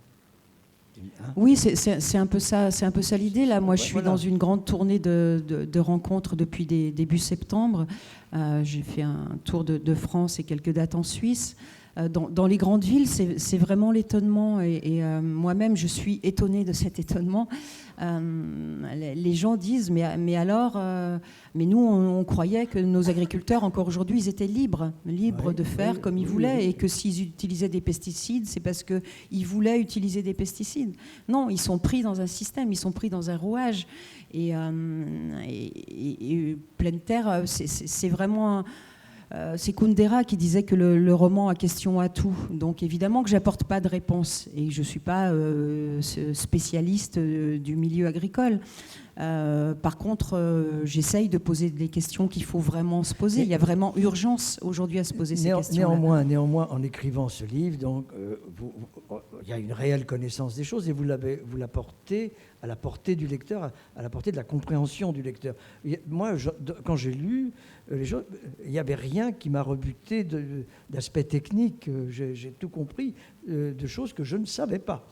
Oui, c'est un peu ça l'idée. Là, moi, je suis dans une grande tournée de rencontres depuis début septembre. J'ai fait un tour de France et quelques dates en Suisse. Dans les grandes villes, c'est vraiment l'étonnement. Et moi-même, je suis étonnée de cet étonnement. Les gens disent, mais alors, mais nous, on croyait que nos agriculteurs, encore aujourd'hui, ils étaient libres de faire comme ils voulaient, et que s'ils utilisaient des pesticides, c'est parce qu'ils voulaient utiliser des pesticides. Non, ils sont pris dans un système, ils sont pris dans un rouage. Et Pleine Terre, c'est vraiment c'est Kundera qui disait que le roman a question à tout. Donc évidemment que j'apporte pas de réponse et je suis pas spécialiste du milieu agricole. Par contre, j'essaye de poser des questions qu'il faut vraiment se poser. Il y a vraiment urgence aujourd'hui à se poser ces questions. Néanmoins, en écrivant ce livre, donc, il y a une réelle connaissance des choses et vous l'apportez à la portée du lecteur, à la portée de la compréhension du lecteur. Moi, quand j'ai lu les choses, il n'y avait rien qui m'a rebuté d'aspect technique. J'ai tout compris de choses que je ne savais pas.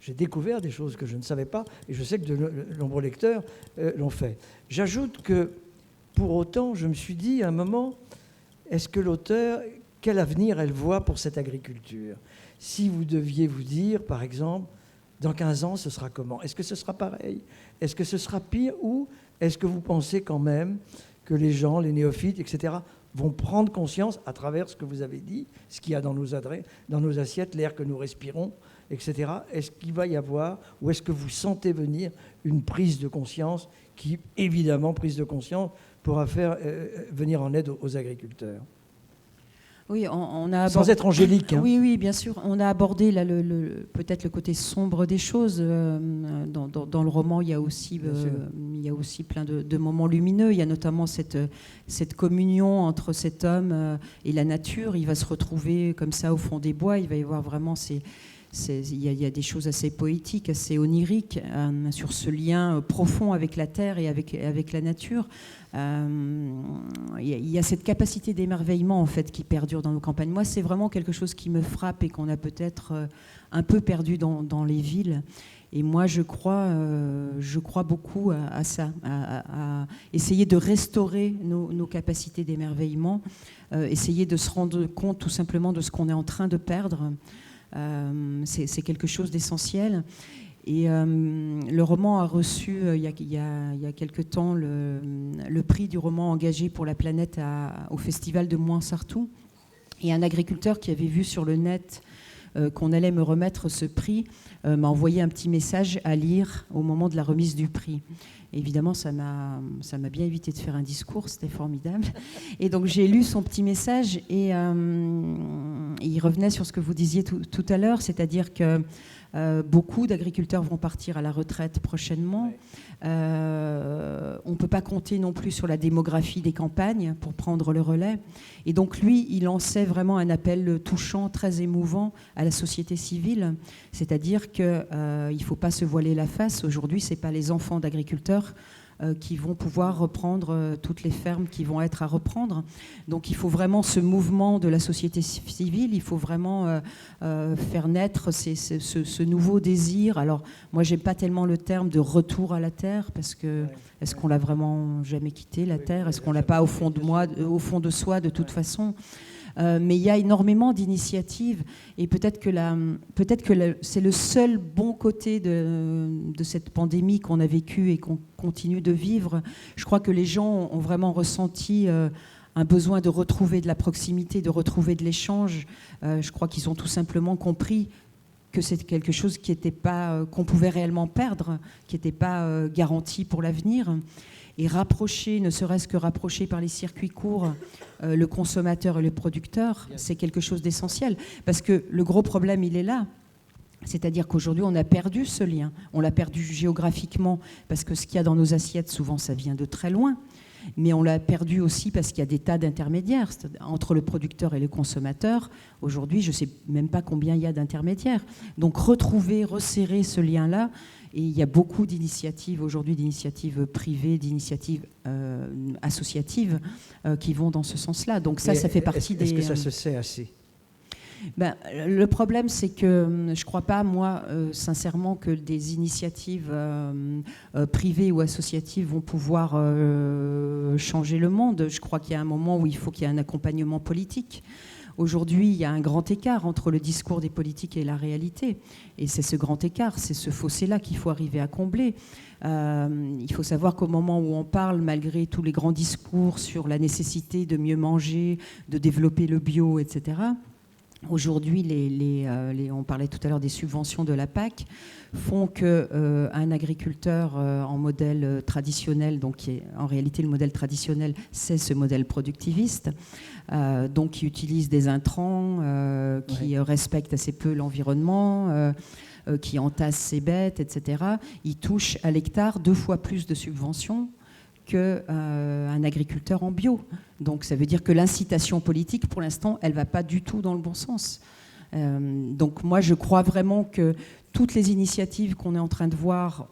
J'ai découvert des choses que je ne savais pas et je sais que de nombreux lecteurs l'ont fait. J'ajoute que, pour autant, je me suis dit à un moment, est-ce que l'auteur, quel avenir elle voit pour cette agriculture ? Si vous deviez vous dire, par exemple, dans 15 ans, ce sera comment ? Est-ce que ce sera pareil ? Est-ce que ce sera pire ? Ou est-ce que vous pensez quand même que les gens, les néophytes, etc., vont prendre conscience, à travers ce que vous avez dit, ce qu'il y a dans nos assiettes, l'air que nous respirons, etc. Est-ce qu'il va y avoir, ou est-ce que vous sentez venir une prise de conscience qui, évidemment, prise de conscience, pourra faire venir en aide aux agriculteurs ? Oui, on a sans être angélique. Hein. Oui, bien sûr. On a abordé là, peut-être le côté sombre des choses. Dans le roman, il y a aussi plein de moments lumineux. Il y a notamment cette communion entre cet homme et la nature. Il va se retrouver comme ça au fond des bois. Il va y avoir vraiment il y a des choses assez poétiques, assez oniriques sur ce lien profond avec la terre et avec la nature. Il y a cette capacité d'émerveillement en fait qui perdure dans nos campagnes. Moi, c'est vraiment quelque chose qui me frappe et qu'on a peut-être un peu perdu dans les villes. Et moi, je crois beaucoup à ça, à essayer de restaurer nos capacités d'émerveillement, essayer de se rendre compte tout simplement de ce qu'on est en train de perdre. C'est quelque chose d'essentiel. Et le roman a reçu, il y a quelque temps, le prix du roman engagé pour la planète au festival de Mouansartou. Et un agriculteur qui avait vu sur le net qu'on allait me remettre ce prix m'a envoyé un petit message à lire au moment de la remise du prix. Et évidemment, ça m'a bien évité de faire un discours, c'était formidable. Et donc j'ai lu son petit message et il revenait sur ce que vous disiez tout à l'heure, c'est-à-dire que beaucoup d'agriculteurs vont partir à la retraite prochainement. On ne peut pas compter non plus sur la démographie des campagnes pour prendre le relais. Et donc lui, il lançait vraiment un appel touchant, très émouvant à la société civile. C'est-à-dire qu'il ne faut pas se voiler la face. Aujourd'hui, ce n'est pas les enfants d'agriculteurs qui vont pouvoir reprendre toutes les fermes qui vont être à reprendre. Donc il faut vraiment ce mouvement de la société civile, il faut vraiment faire naître ce nouveau désir. Alors moi, j'aime pas tellement le terme de retour à la terre, parce que est-ce qu'on l'a vraiment jamais quitté, la terre ? Est-ce qu'on l'a pas au fond de soi de toute façon ? Mais il y a énormément d'initiatives et peut-être que c'est le seul bon côté de cette pandémie qu'on a vécue et qu'on continue de vivre. Je crois que les gens ont vraiment ressenti un besoin de retrouver de la proximité, de retrouver de l'échange. Je crois qu'ils ont tout simplement compris que c'est quelque chose qui n'était pas, qu'on pouvait réellement perdre, qui n'était pas garanti pour l'avenir. Et rapprocher, ne serait-ce que rapprocher par les circuits courts le consommateur et le producteur, c'est quelque chose d'essentiel. Parce que le gros problème, il est là. C'est-à-dire qu'aujourd'hui, on a perdu ce lien. On l'a perdu géographiquement, parce que ce qu'il y a dans nos assiettes, souvent, ça vient de très loin. Mais on l'a perdu aussi parce qu'il y a des tas d'intermédiaires entre le producteur et le consommateur. Aujourd'hui, je ne sais même pas combien il y a d'intermédiaires. Donc retrouver, resserrer ce lien-là. Et il y a beaucoup d'initiatives aujourd'hui, d'initiatives privées, d'initiatives associatives qui vont dans ce sens-là. Donc ça fait partie des... Est-ce que ça se sait assez ? Le problème, c'est que je ne crois pas, moi, sincèrement, que des initiatives privées ou associatives vont pouvoir changer le monde. Je crois qu'il y a un moment où il faut qu'il y ait un accompagnement politique. Aujourd'hui, il y a un grand écart entre le discours des politiques et la réalité. Et c'est ce grand écart, c'est ce fossé-là qu'il faut arriver à combler. Il faut savoir qu'au moment où on parle, malgré tous les grands discours sur la nécessité de mieux manger, de développer le bio, etc., aujourd'hui, on parlait tout à l'heure des subventions de la PAC, font qu'un agriculteur en modèle traditionnel, donc en réalité le modèle traditionnel, c'est ce modèle productiviste, donc qui utilise des intrants, qui respecte assez peu l'environnement, qui entasse ses bêtes, etc. Il touche à l'hectare 2 fois plus de subventions qu'un agriculteur en bio. Donc ça veut dire que l'incitation politique, pour l'instant, elle ne va pas du tout dans le bon sens. Donc moi, je crois vraiment que toutes les initiatives qu'on est en train de voir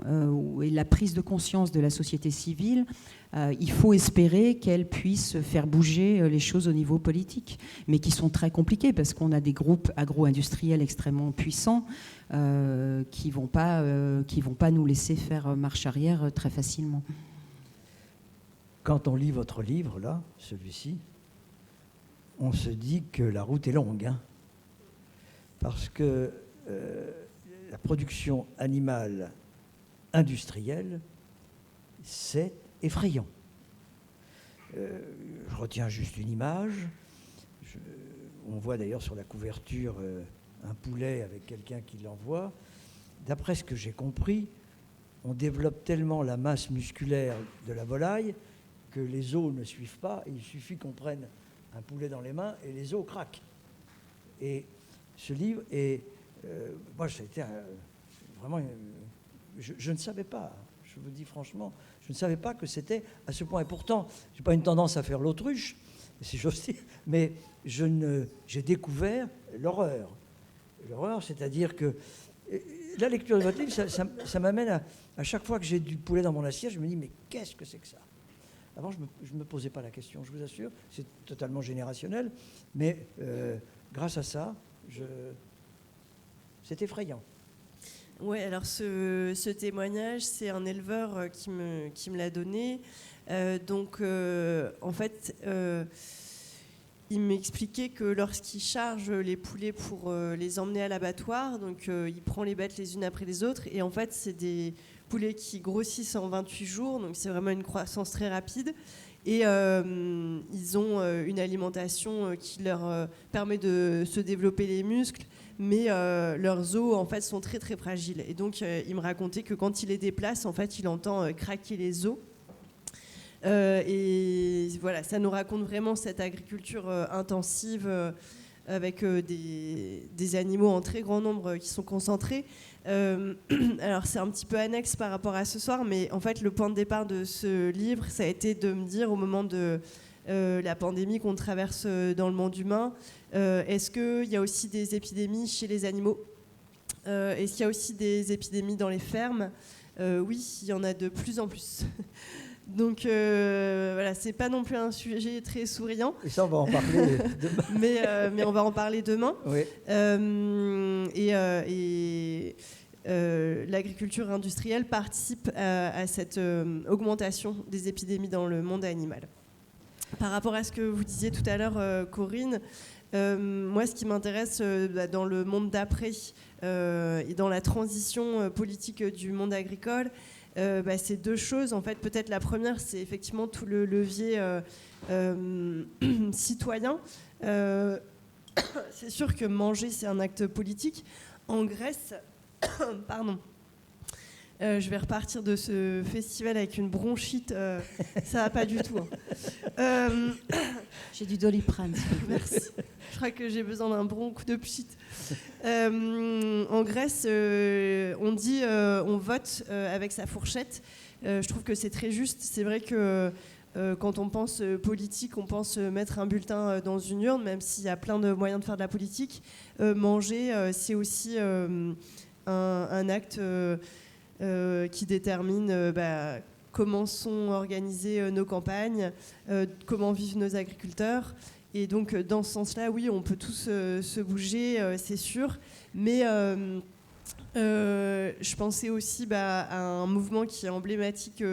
et la prise de conscience de la société civile, il faut espérer qu'elles puissent faire bouger les choses au niveau politique, mais qui sont très compliquées parce qu'on a des groupes agro-industriels extrêmement puissants qui vont pas nous laisser faire marche arrière très facilement. Quand on lit votre livre, là, celui-ci, on se dit que la route est longue, hein, parce que la production animale industrielle, c'est effrayant. Je retiens juste une image. On voit d'ailleurs sur la couverture un poulet avec quelqu'un qui l'envoie. D'après ce que j'ai compris, on développe tellement la masse musculaire de la volaille que les os ne suivent pas. Il suffit qu'on prenne un poulet dans les mains et les os craquent. Et ce livre est... moi, c'était vraiment... je ne savais pas, je vous dis franchement, je ne savais pas que c'était à ce point. Et pourtant, je n'ai pas une tendance à faire l'autruche, si j'ose dire, mais j'ai découvert l'horreur. L'horreur, c'est-à-dire que la lecture de votre livre, ça m'amène à chaque fois que j'ai du poulet dans mon assiette, je me dis, mais qu'est-ce que c'est que ça ? Avant, je ne me posais pas la question, je vous assure, c'est totalement générationnel, mais grâce à ça, c'est effrayant. Oui, alors ce témoignage, c'est un éleveur qui me l'a donné. En fait, il m'expliquait que lorsqu'il charge les poulets pour les emmener à l'abattoir, donc il prend les bêtes les unes après les autres, et en fait, c'est des poulets qui grossissent en 28 jours, donc c'est vraiment une croissance très rapide. Et ils ont une alimentation qui leur permet de se développer les muscles, mais leurs os en fait sont très très fragiles. Et donc il me racontait que quand il les déplace, en fait, il entend craquer les os. Et voilà, ça nous raconte vraiment cette agriculture intensive avec des animaux en très grand nombre qui sont concentrés. Alors c'est un petit peu annexe par rapport à ce soir, mais en fait le point de départ de ce livre, ça a été de me dire au moment de la pandémie qu'on traverse dans le monde humain, est-ce qu'il y a aussi des épidémies chez les animaux ? Est-ce qu'il y a aussi des épidémies dans les fermes ? Oui, il y en a de plus en plus. Donc voilà, c'est pas non plus un sujet très souriant. Et ça, on va en parler demain. mais on va en parler demain. Oui. L'agriculture industrielle participe à cette augmentation des épidémies dans le monde animal. Par rapport à ce que vous disiez tout à l'heure, Corinne, moi, ce qui m'intéresse dans le monde d'après et dans la transition politique du monde agricole, c'est 2 choses. En fait, peut-être la première, c'est effectivement tout le levier citoyen. C'est sûr que manger, c'est un acte politique. En Grèce, pardon. Je vais repartir de ce festival avec une bronchite. Ça va pas du tout. Hein. J'ai du Doliprane. Merci. Je crois que j'ai besoin d'un bon coup de pchit. En Grèce, on dit on vote avec sa fourchette. Je trouve que c'est très juste. C'est vrai que quand on pense politique, on pense mettre un bulletin dans une urne, même s'il y a plein de moyens de faire de la politique. Manger, c'est aussi un acte qui détermine comment sont organisées nos campagnes, comment vivent nos agriculteurs. Et donc, dans ce sens-là, oui, on peut tous se bouger, c'est sûr. Mais je pensais aussi à un mouvement qui est emblématique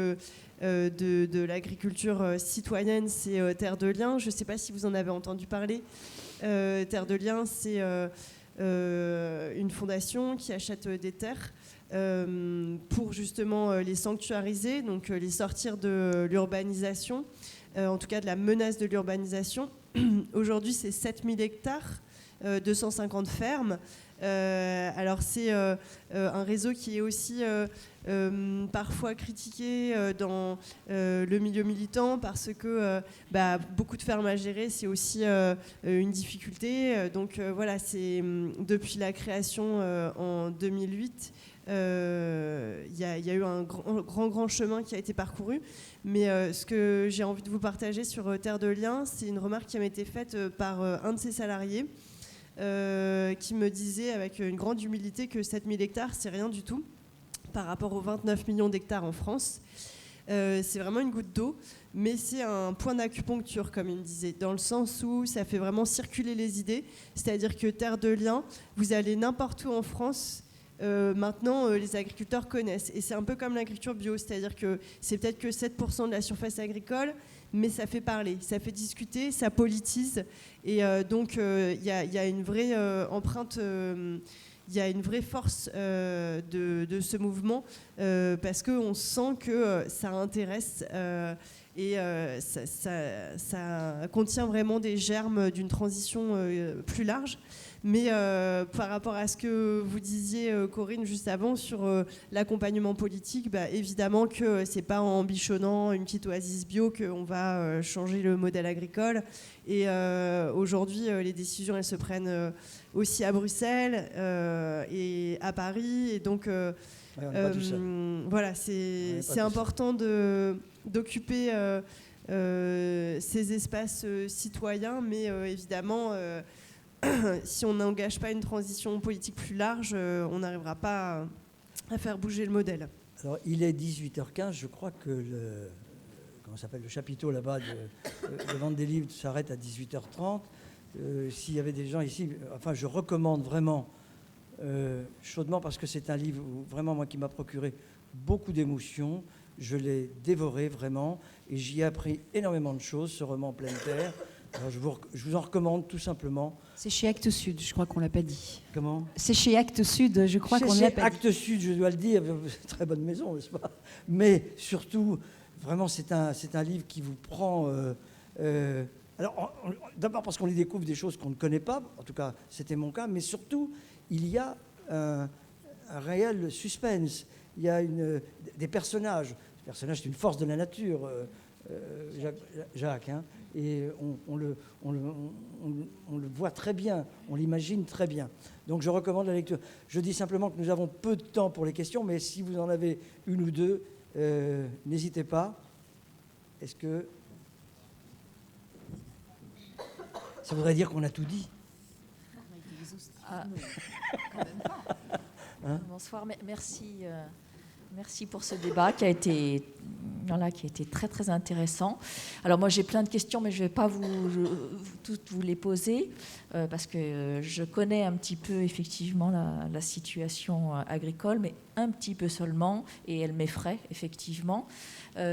de l'agriculture citoyenne, c'est Terre de Liens. Je ne sais pas si vous en avez entendu parler. Terre de Liens, c'est une fondation qui achète des terres pour justement les sanctuariser, donc les sortir de l'urbanisation, en tout cas de la menace de l'urbanisation. Aujourd'hui, c'est 7000 hectares 250 fermes. Alors c'est un réseau qui est aussi parfois critiqué dans le milieu militant parce que beaucoup de fermes à gérer, c'est aussi une difficulté. Donc voilà, c'est depuis la création en 2008, il y a eu un grand chemin qui a été parcouru. Mais ce que j'ai envie de vous partager sur Terre de Liens, c'est une remarque qui m'a été faite par un de ses salariés qui me disait avec une grande humilité que 7000 hectares, c'est rien du tout par rapport aux 29 millions d'hectares en France. C'est vraiment une goutte d'eau, mais c'est un point d'acupuncture, comme il me disait, dans le sens où ça fait vraiment circuler les idées. C'est-à-dire que Terre de Liens, vous allez n'importe où en France, maintenant les agriculteurs connaissent. Et c'est un peu comme l'agriculture bio, c'est-à-dire que c'est peut-être que 7% de la surface agricole, mais ça fait parler, ça fait discuter, ça politise. Et donc il y a une vraie empreinte, il y a une vraie force de ce mouvement parce qu'on sent que ça intéresse et ça contient vraiment des germes d'une transition plus large. Mais par rapport à ce que vous disiez, Corinne, juste avant, sur l'accompagnement politique, évidemment que c'est pas en bichonnant une petite oasis bio qu'on va changer le modèle agricole. Et aujourd'hui, les décisions, elles se prennent aussi à Bruxelles et à Paris. Et donc, voilà, c'est important d'occuper ces espaces citoyens, mais évidemment... si on n'engage pas une transition politique plus large, on n'arrivera pas à faire bouger le modèle. Alors, il est 18h15, je crois que le chapiteau là-bas de vente des livres s'arrête à 18h30. S'il y avait des gens ici, enfin, je recommande vraiment chaudement, parce que c'est un livre vraiment, moi, qui m'a procuré beaucoup d'émotions. Je l'ai dévoré vraiment et j'y ai appris énormément de choses, ce roman Pleine Terre. Alors je vous en recommande tout simplement. C'est chez Actes Sud, je crois qu'on ne l'a pas dit. Comment ? C'est chez Actes Sud, je crois qu'on ne l'a pas dit. Actes Sud, je dois le dire, très bonne maison, n'est-ce pas ? Mais surtout, vraiment, c'est un livre qui vous prend... alors, d'abord parce qu'on y découvre des choses qu'on ne connaît pas, en tout cas, c'était mon cas, mais surtout, il y a un réel suspense. Il y a des personnages. Ce personnage, c'est une force de la nature, Jacques, hein, et on le voit très bien, on l'imagine très bien. Donc je recommande la lecture. Je dis simplement que nous avons peu de temps pour les questions, mais si vous en avez une ou deux, n'hésitez pas. Est-ce que ça voudrait dire qu'on a tout dit ? Quand même pas. Hein ? Bonsoir, merci. Merci pour ce débat qui a été très très intéressant. Alors moi j'ai plein de questions, mais je ne vais pas toutes vous les poser parce que je connais un petit peu effectivement la situation agricole, mais un petit peu seulement, et elle m'effraie effectivement.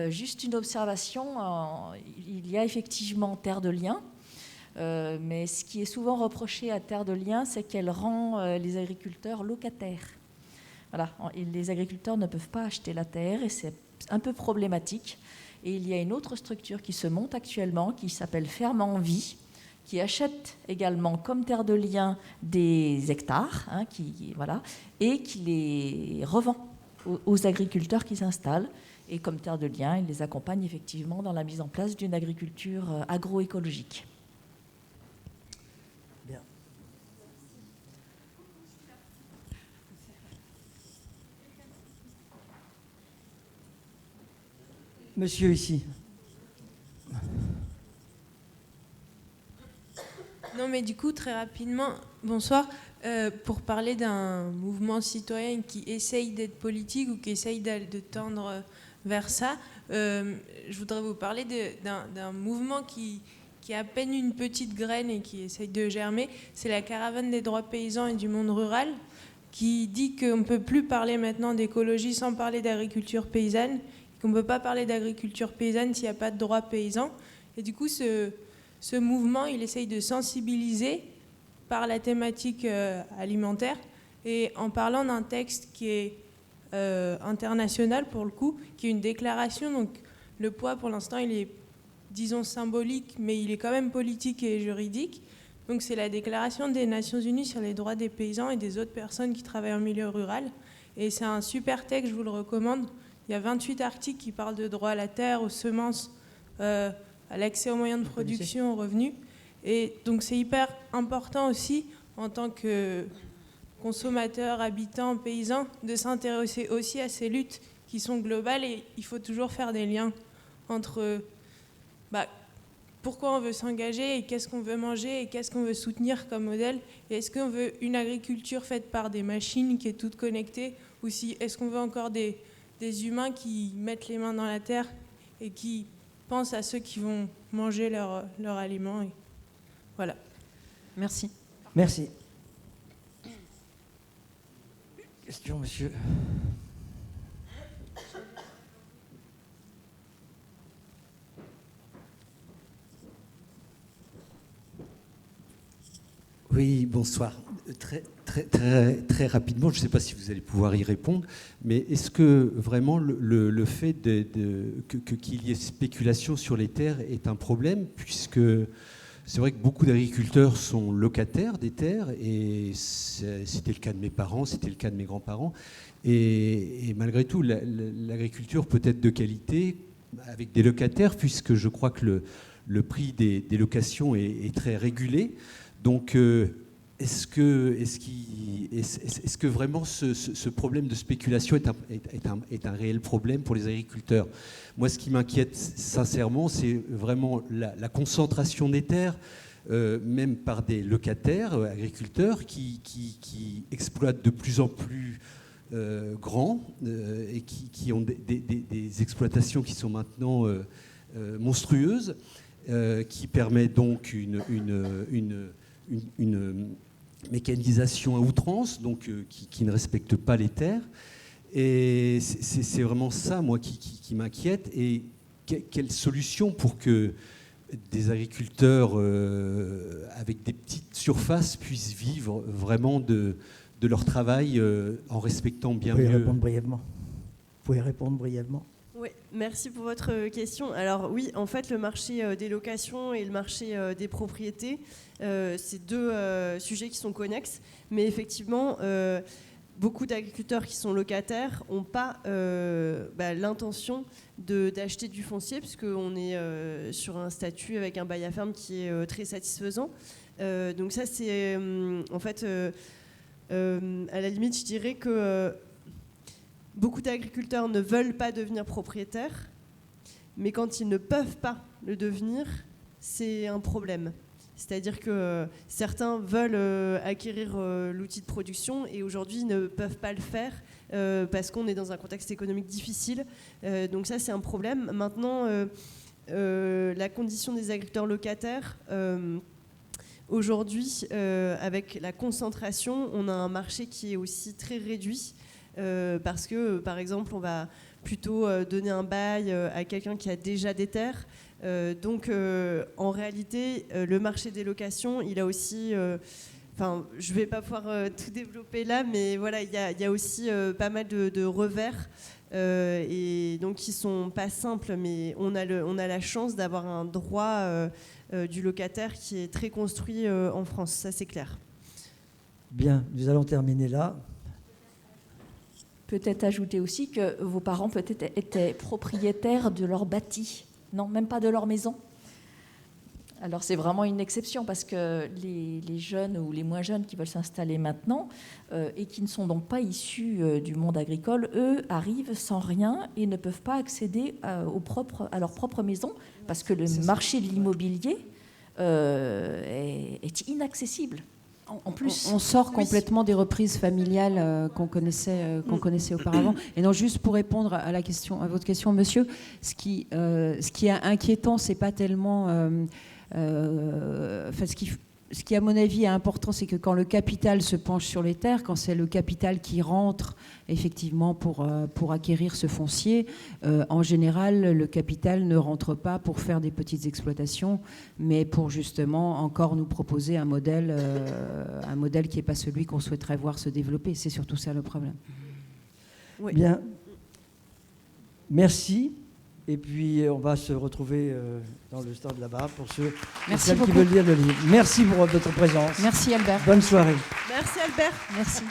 Juste une observation, il y a effectivement Terre de Liens, mais ce qui est souvent reproché à Terre de Liens, c'est qu'elle rend les agriculteurs locataires. Voilà, les agriculteurs ne peuvent pas acheter la terre et c'est un peu problématique. Et il y a une autre structure qui se monte actuellement qui s'appelle Ferme en Vie, qui achète également, comme Terre de Liens, des hectares, hein, et qui les revend aux agriculteurs qui s'installent. Et comme Terre de Liens, il les accompagne effectivement dans la mise en place d'une agriculture agroécologique. Bien. Monsieur ici. Non, mais du coup, très rapidement, bonsoir. Pour parler d'un mouvement citoyen qui essaye d'être politique ou qui essaye de tendre vers ça, je voudrais vous parler d'un mouvement qui a à peine une petite graine et qui essaye de germer. C'est la Caravane des droits paysans et du monde rural, qui dit qu'on ne peut plus parler maintenant d'écologie sans parler d'agriculture paysanne, qu'on ne peut pas parler d'agriculture paysanne s'il n'y a pas de droits paysans. Et du coup, ce mouvement, il essaye de sensibiliser par la thématique alimentaire et en parlant d'un texte qui est international pour le coup, qui est une déclaration. Donc le poids, pour l'instant, il est, disons, symbolique, mais il est quand même politique et juridique. Donc c'est la Déclaration des Nations Unies sur les droits des paysans et des autres personnes qui travaillent en milieu rural. Et c'est un super texte, je vous le recommande. Il y a 28 articles qui parlent de droit à la terre, aux semences, à l'accès aux moyens de production, aux revenus. Et donc c'est hyper important aussi, en tant que consommateurs, habitants, paysans, de s'intéresser aussi à ces luttes qui sont globales. Et il faut toujours faire des liens entre pourquoi on veut s'engager et qu'est-ce qu'on veut manger et qu'est-ce qu'on veut soutenir comme modèle. Et est-ce qu'on veut une agriculture faite par des machines qui est toute connectée, ou si est-ce qu'on veut encore des humains qui mettent les mains dans la terre et qui pensent à ceux qui vont manger leur aliment. Et voilà. Merci. Merci. Question, monsieur. Oui, bonsoir. Très rapidement, je ne sais pas si vous allez pouvoir y répondre, mais est-ce que vraiment le fait qu'il y ait spéculation sur les terres est un problème, puisque c'est vrai que beaucoup d'agriculteurs sont locataires des terres, et c'était le cas de mes parents, c'était le cas de mes grands-parents, et malgré tout, l'agriculture peut être de qualité avec des locataires, puisque je crois que le prix des locations est très régulé. Donc, est-ce que vraiment ce problème de spéculation est un réel problème pour les agriculteurs? Moi, ce qui m'inquiète sincèrement, c'est vraiment la concentration des terres, même par des locataires agriculteurs qui exploitent de plus en plus grands et qui ont des exploitations qui sont maintenant monstrueuses, qui permet donc une mécanisation à outrance, donc qui ne respecte pas les terres. Et c'est vraiment ça, moi, qui m'inquiète. Et quelle solution pour que des agriculteurs avec des petites surfaces puissent vivre vraiment de leur travail en respectant bien mieux... Vous pouvez répondre brièvement. Oui, merci pour votre question. Alors oui, en fait, le marché des locations et le marché des propriétés, c'est deux sujets qui sont connexes. Mais effectivement, beaucoup d'agriculteurs qui sont locataires n'ont pas l'intention d'acheter du foncier, puisqu'on est sur un statut avec un bail à ferme qui est très satisfaisant. Donc ça, c'est en fait, à la limite, je dirais que... beaucoup d'agriculteurs ne veulent pas devenir propriétaires, mais quand ils ne peuvent pas le devenir, c'est un problème. C'est-à-dire que certains veulent acquérir l'outil de production et aujourd'hui ne peuvent pas le faire parce qu'on est dans un contexte économique difficile. Donc ça, c'est un problème. Maintenant, la condition des agriculteurs locataires... aujourd'hui, avec la concentration, on a un marché qui est aussi très réduit. Parce que, par exemple, on va plutôt donner un bail à quelqu'un qui a déjà des terres. Donc, en réalité, le marché des locations, il a aussi... je ne vais pas pouvoir tout développer là, mais voilà, il y a aussi pas mal de revers, et donc qui ne sont pas simples, mais on a la chance d'avoir un droit du locataire qui est très construit en France, ça c'est clair. Bien, nous allons terminer là. Peut-être ajouter aussi que vos parents peut-être étaient propriétaires de leur bâti, non, même pas de leur maison. Alors c'est vraiment une exception parce que les jeunes ou les moins jeunes qui veulent s'installer maintenant et qui ne sont donc pas issus du monde agricole, eux arrivent sans rien et ne peuvent pas accéder à leur propre maison parce que le marché de l'immobilier est inaccessible. En plus, on sort complètement des reprises familiales qu'on connaissait auparavant. Et non, juste pour répondre à votre question, monsieur, ce qui est inquiétant, c'est pas tellement... ce qui, à mon avis, est important, c'est que quand le capital se penche sur les terres, quand c'est le capital qui rentre effectivement pour acquérir ce foncier, en général, le capital ne rentre pas pour faire des petites exploitations, mais pour justement encore nous proposer un modèle qui n'est pas celui qu'on souhaiterait voir se développer. C'est surtout ça le problème. Oui. Bien. Merci. Et puis, on va se retrouver dans le stand là-bas pour ceux et Merci celles qui beaucoup. veulent lire le livre. Merci pour votre présence. Merci Albert. Bonne soirée. Merci Albert. Merci.